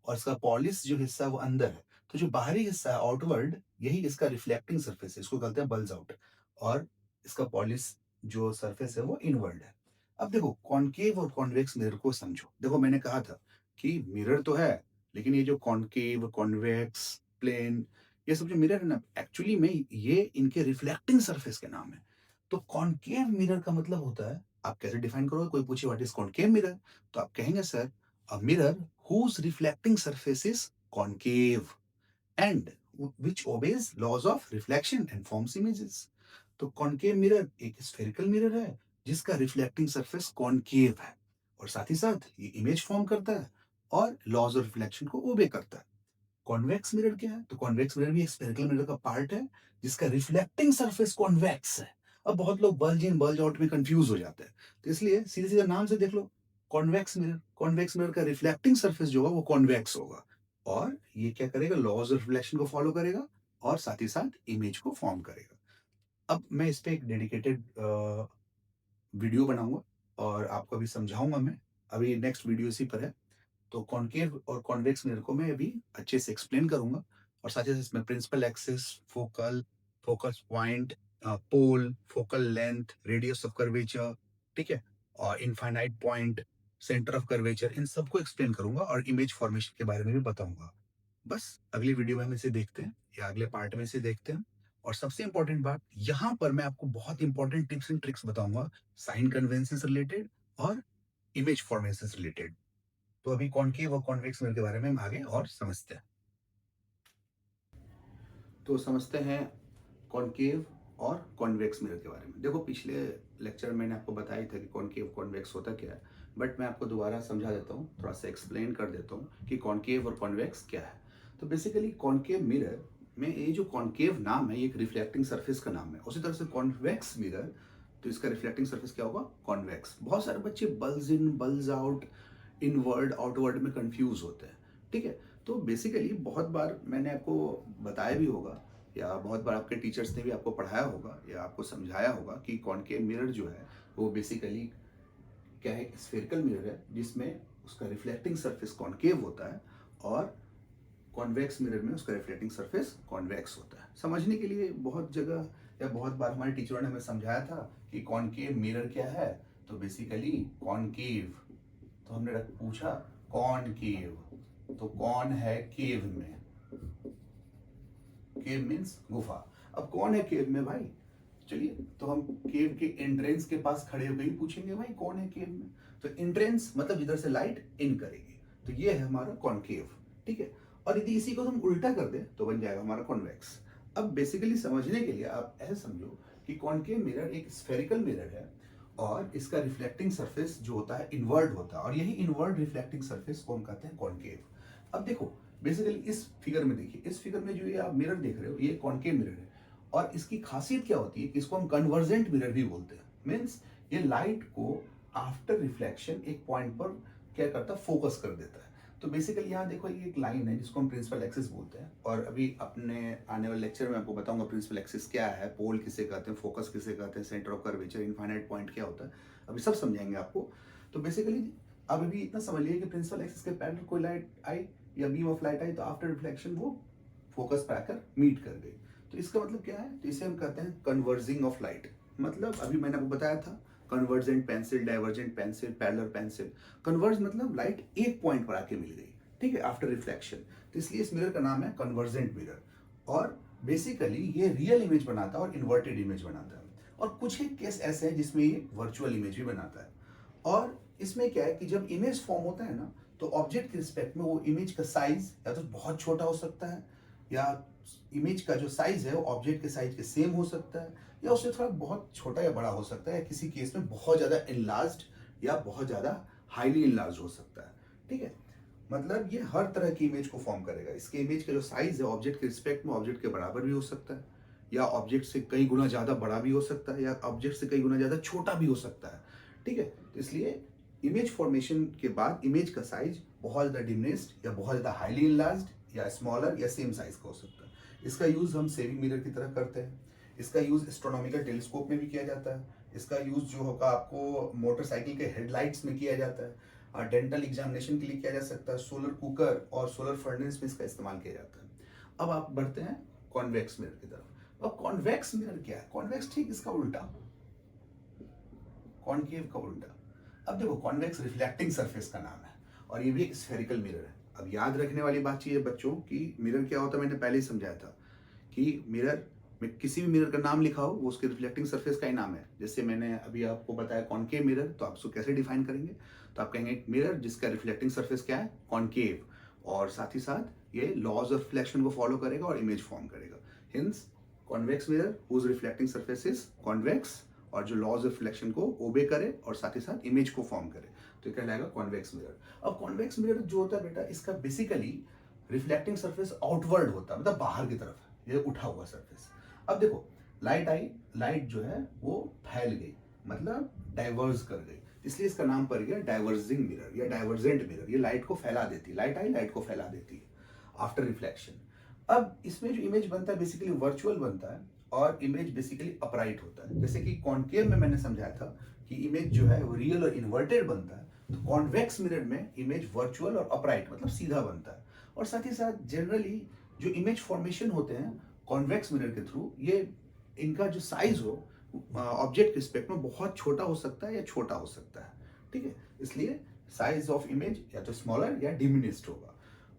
और इसका पॉलिश जो हिस्सा है वो अंदर है। तो जो बाहरी हिस्सा है आउटवर्ड, यही इसका रिफ्लेक्टिंग सरफेस है, इसको कहते हैं बल्ज आउट, और इसका पॉलिश जो सरफेस है वो इनवर्ड है। अब देखो कॉनकेव और कॉन्वेक्स मिरर को समझो। देखो मैंने कहा था कि मिरर तो है, लेकिन ये जो कॉनकेव, कॉन्वेक्स, प्लेन, ये सब जो मिरर है ना, एक्चुअली में ये इनके रिफ्लेक्टिंग सरफेस के नाम है। तो कॉनकेव मिरर का मतलब होता है, आप कैसे डिफाइन करोगे? कोई पूछे व्हाट इज कॉनकेव मिरर, तो आप कहेंगे sir a mirror whose reflecting surface is concave and which obeys laws of reflection and forms images। तो कॉनकेव मिरर एक स्फेरिकल मिरर है जिसका रिफ्लेक्टिंग सरफेस कॉनकेव है, और साथ ही साथ ये इमेज फॉर्म करता है और लॉज ऑफ रिफ्लेक्शन को ओबे करता है। कॉन्वेक्स मिरर क्या है? तो कॉन्वेक्स मिरर भी एक स्फेरिकल मिरर का पार्ट है जिसका रिफ्लेक्टिंग सरफेस कॉन्वेक्स है। अब बहुत लोग बल्ज इन बल्ज आउट में कंफ्यूज हो जाते हैं, तो इसलिए सीधे सीधे नाम से देख लो, कॉन्वेक्स मिरर का रिफ्लेक्टिंग सरफेस जो होगा वो कॉन्वेक्स होगा, और ये क्या करेगा? लॉज ऑफ रिफ्लेक्शन को फॉलो करेगा और साथ ही साथ इमेज को फॉर्म करेगा। अब मैं इस पे एक डेडिकेटेड वीडियो बनाऊंगा और आपको अभी समझाऊंगा मैं। अभी नेक्स्ट वीडियो इसी पर है। तो कॉनकेव और कॉन्वेक्स मिरर को मैं अभी अच्छे से एक्सप्लेन करूंगा, और साथ ही साथ इसमें principal axis, focal, focus point, pole, focal length, radius of curvature, ठीक है, और infinite point, centre of curvature, इन सबको एक्सप्लेन करूंगा और इमेज फॉर्मेशन के बारे में भी बताऊंगा। बस अगली वीडियो में हम इसे देखते हैं, या अगले पार्ट में इसे देखते हैं। और सबसे इंपॉर्टेंट बात, यहाँ पर मैं आपको बहुत इंपॉर्टेंट टिप्स एंड ट्रिक्स बताऊंगा साइन कन्वेंशन से रिलेटेड और इमेज फॉर्मेशन से रिलेटेड। तो अभी कॉनकेव और कॉन्वेक्स मिरर के बारे में हम आगे और समझते हैं। तो समझते हैं कॉनकेव और कॉन्वेक्स मिरर के बारे में। देखो पिछले लेक्चर में मैंने आपको बताया था कि कॉनकेव कॉन्वेक्स होता क्या है, बट मैं आपको दोबारा समझा देता हूँ, थोड़ा सा एक्सप्लेन कर देता हूँ कि कॉनकेव और कॉन्वेक्स क्या है। तो बेसिकली कॉनकेव मिरर में ये जो कॉनकेव नाम है ये एक रिफ्लेक्टिंग सरफेस का नाम है, उसी तरह से कॉन्वेक्स मिरर, तो इसका रिफ्लेक्टिंग सरफेस क्या होगा? कॉन्वेक्स। बहुत सारे बच्चे बल्ज इन बल्ज आउट, इनवर्ड आउटवर्ड में कंफ्यूज होते हैं, ठीक है। तो बेसिकली बहुत बार मैंने आपको बताया भी होगा, या बहुत बार आपके टीचर्स ने भी आपको पढ़ाया होगा या आपको समझाया होगा कि कॉनकेव मिरर जो है वो बेसिकली क्या है? स्फेरिकल मिरर है जिसमें उसका रिफ्लेक्टिंग सरफेस कॉनकेव होता है, और कॉन्वेक्स मिरर में उसका रिफ्लेक्टिंग सरफेस कॉन्वेक्स होता है। समझने के लिए बहुत जगह या बहुत बार हमारे टीचरों ने हमें समझाया था कि कॉनकेव मिरर क्या है। तो बेसिकली कॉनकेव, तो हमने पूछा कॉनकेव, तो कौन है केव में? केव मीन्स गुफा। अब कौन है केव में भाई? चलिए तो हम केव के एंट्रेंस के पास खड़े होकर ही पूछेंगे भाई कौन है केव में। तो एंट्रेंस मतलब जिधर से लाइट इन करेगी, तो ये है हमारा कॉनकेव, ठीक है। और यदि इसी को हम उल्टा कर दें तो बन जाएगा हमारा कॉन्वेक्स। अब बेसिकली समझने के लिए आप ऐसे समझो कि कॉनकेव मिरर एक स्फेरिकल मिरर है, और इसका रिफ्लेक्टिंग सरफेस जो होता है इनवर्ड होता है, और यही इनवर्ड रिफ्लेक्टिंग सरफेस को हम कहते हैं कॉनकेव। अब देखो बेसिकली इस फिगर में देखिए, इस फिगर में जो ये आप मिरर देख रहे हो ये कॉनकेव मिरर है, और इसकी खासियत क्या होती है? इसको हम कन्वर्जेंट मिरर भी बोलते हैं। मीन्स ये लाइट को आफ्टर रिफ्लेक्शन एक पॉइंट पर क्या करता है? फोकस कर देता है। तो बेसिकली यहाँ देखो ये एक लाइन है जिसको हम प्रिंसिपल एक्सिस बोलते हैं, और अभी अपने आने वाले लेक्चर में आपको बताऊंगा प्रिंसिपल एक्सिस क्या है, पोल किसे कहते हैं, फोकस किसे कहते हैं, centre of curvature, infinite point क्या होता है, अभी सब समझाएंगे आपको। तो बेसिकली अब अभी इतना समझ लीजिए कि प्रिंसिपल एक्सिस के पैरेलल कोई लाइट आई या बीम ऑफ लाइट आई, तो आफ्टर रिफ्लेक्शन वो फोकस पर आकर मीट कर गई। तो इसका मतलब क्या है? तो इसे हम कहते हैं कन्वर्जिंग ऑफ लाइट। मतलब अभी मैंने आपको बताया था convergent pencil, divergent pencil, parallel pencil. Converge मतलब लाइट एक पॉइंट पर आके मिल गई, ठीक है, आफ्टर रिफ्लेक्शन। तो इसलिए इस मिरर का नाम है कन्वर्जेंट मिरर। और बेसिकली ये रियल इमेज बनाता है और इन्वर्टेड इमेज बनाता है, और कुछ एक केस ऐसे हैं जिसमें ये वर्चुअल इमेज भी बनाता है। और इसमें क्या है कि जब इमेज फॉर्म होता है ना, तो ऑब्जेक्ट के रिस्पेक्ट में वो इमेज का साइज या तो बहुत छोटा हो सकता है, या इमेज का जो साइज है वो ऑब्जेक्ट के साइज के सेम हो सकता है, या उससे थोड़ा बहुत छोटा या बड़ा हो सकता है, या किसी केस में बहुत ज़्यादा इनलार्ज्ड या बहुत ज़्यादा हाईली इनलार्ज हो सकता है, ठीक है। मतलब ये हर तरह की इमेज को फॉर्म करेगा। इसके इमेज का जो साइज है ऑब्जेक्ट के रिस्पेक्ट में ऑब्जेक्ट के बराबर भी हो सकता है, या ऑब्जेक्ट से कई गुना ज़्यादा बड़ा भी हो सकता है, या ऑब्जेक्ट से कई गुना ज़्यादा छोटा भी हो सकता है, ठीक है। तो इसलिए इमेज फॉर्मेशन के बाद इमेज का साइज बहुत ज़्यादा डिमिनिश्ड या बहुत ज़्यादा हाईली इनलार्ज्ड या स्मॉलर या सेम साइज का हो सकता है। इसका यूज़ हम सेविंग मिरर की तरह करते हैं। इसका यूज़ एस्ट्रोनॉमिकल टेलीस्कोप में भी किया जाता है। इसका यूज़ जो होगा आपको मोटरसाइकिल के हेडलाइट्स में किया जाता है। डेंटल एग्जामिनेशन के लिए किया जा सकता है, सोलर कुकर और सोलर फर्नेस में इसका इस्तेमाल किया जाता है। अब आप बढ़ते हैं कॉन्वेक्स मिरर की तरफ। अब कॉन्वेक्स मिरर क्या है? कॉन्वेक्स ठीक इसका उल्टा, कॉनकेव का उल्टा। अब देखो कॉन्वेक्स रिफ्लेक्टिंग सरफेस का नाम है और ये भी एक स्फेरिकल मिरर है। अब याद रखने वाली बात चीज है बच्चों कि मिरर क्या होता है, मैंने पहले ही समझाया था कि मिरर में किसी भी मिरर का नाम लिखा हो वो उसके रिफ्लेक्टिंग सरफेस का ही नाम है। जैसे मैंने अभी आपको बताया कॉनकेव मिरर, तो आप उसको कैसे डिफाइन करेंगे? तो आप कहेंगे मिरर जिसका रिफ्लेक्टिंग सरफेस क्या है? कॉनकेव, और साथ ही साथ ये लॉज ऑफ रिफ्लेक्शन को फॉलो करेगा और इमेज फॉर्म करेगा। Hence convex mirror whose reflecting surface is convex, और जो लॉज ऑफ रिफ्लेक्शन को ओबे करे और साथ ही साथ इमेज को फॉर्म करे, तो ये कहलाएगा कॉन्वेक्स मिरर। अब कॉन्वेक्स मिरर जो होता है बेटा, इसका बेसिकली रिफ्लेक्टिंग सरफेस आउटवर्ड होता है, मतलब बाहर की तरफ, ये उठा हुआ सरफेस। अब देखो लाइट आई, लाइट जो है वो फैल गई, मतलब डाइवर्स कर गई, इसलिए इसका नाम पड़ गया डाइवर्जिंग मिरर या डाइवर्जेंट मिरर। ये लाइट को फैला देती है, लाइट आई लाइट को फैला देती है आफ्टर रिफ्लेक्शन। अब इसमें जो इमेज बनता है बेसिकली वर्चुअल बनता है और इमेज बेसिकली अपराइट होता है। जैसे कि कॉनकेव में मैंने समझाया था कि इमेज जो है वो रियल और इन्वर्टेड बनता है, तो कॉन्वेक्स मिरर में इमेज वर्चुअल और अपराइट मतलब सीधा बनता है। और साथ ही साथ जनरली जो इमेज फॉर्मेशन होते हैं कॉन्वेक्स मिरर के थ्रू, ये इनका जो साइज हो ऑब्जेक्ट के रिस्पेक्ट में बहुत छोटा हो सकता है या छोटा हो सकता है, ठीक है। इसलिए साइज ऑफ इमेज या तो स्मॉलर या डिमिनिस्ड होगा।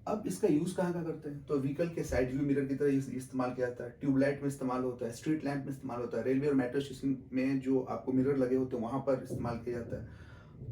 अब इसका यूज कहाँ का करते हैं? तो व्हीकल के साइड व्यू मिरर की तरह इस्तेमाल किया जाता है, ट्यूबलाइट में इस्तेमाल होता है, स्ट्रीट लैंप में इस्तेमाल होता है, रेलवे और मेट्रो स्टेशन में जो आपको मिरर लगे होते हैं वहां पर इस्तेमाल किया जाता है,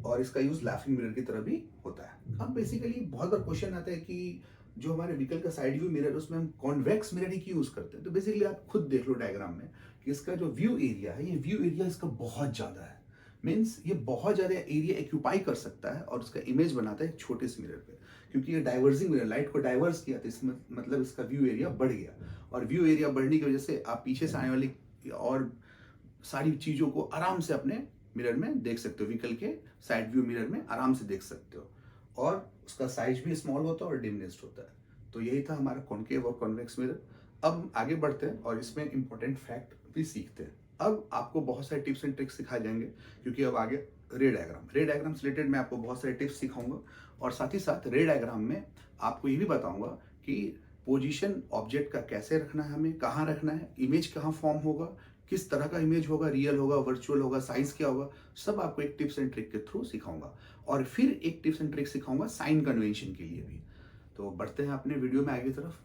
और इसका यूज लाफिंग मिरर की तरह भी होता है। अब बेसिकली बहुत बार क्वेश्चन आता है कि जो हमारे व्हीकल का साइड व्यू मिरर है उसमें हम कॉन्वेक्स मिरर ही क्यों यूज करते हैं? तो बेसिकली आप खुद देख लो डायग्राम में कि इसका जो व्यू एरिया है, ये व्यू एरिया इसका बहुत ज्यादा है। मीन्स ये बहुत ज्यादा एरिया एक्यूपाई कर सकता है और उसका इमेज बनाता है एक छोटे से मिरर पे, क्योंकि ये डाइवर्जिंग मिरर लाइट को डाइवर्स किया तो इसमें मतलब इसका व्यू एरिया बढ़ गया, और व्यू एरिया बढ़ने की वजह से आप पीछे से आने वाली और सारी चीजों को आराम से अपने मिरर में देख सकते हो, व्हीकल के साइड व्यू मिरर में आराम से देख सकते हो, और उसका साइज भी स्मॉल होता है और डिमिनिश्ड होता है। तो यही था हमारा कॉनकेव और कॉन्वेक्स मिरर। अब आगे बढ़ते हैं और इसमें इंपॉर्टेंट फैक्ट भी सीखते हैं। अब आपको बहुत सारे टिप्स एंड ट्रिक्स सिखाए जाएंगे, क्योंकि अब आगे रे डायग्राम से रिलेटेड मैं आपको बहुत सारे टिप्स सिखाऊंगा, और साथ ही साथ रे डायग्राम में आपको ये भी बताऊंगा कि पोजीशन ऑब्जेक्ट का कैसे रखना है, हमें कहाँ रखना है, इमेज कहाँ फॉर्म होगा, किस तरह का इमेज होगा, रियल होगा, वर्चुअल होगा, साइज क्या होगा, सब आपको एक टिप्स एंड ट्रिक के थ्रू सिखाऊंगा। और फिर एक टिप्स एंड ट्रिक सिखाऊंगा साइन कन्वेंशन के लिए भी। तो बढ़ते हैं अपने वीडियो में आगे की तरफ।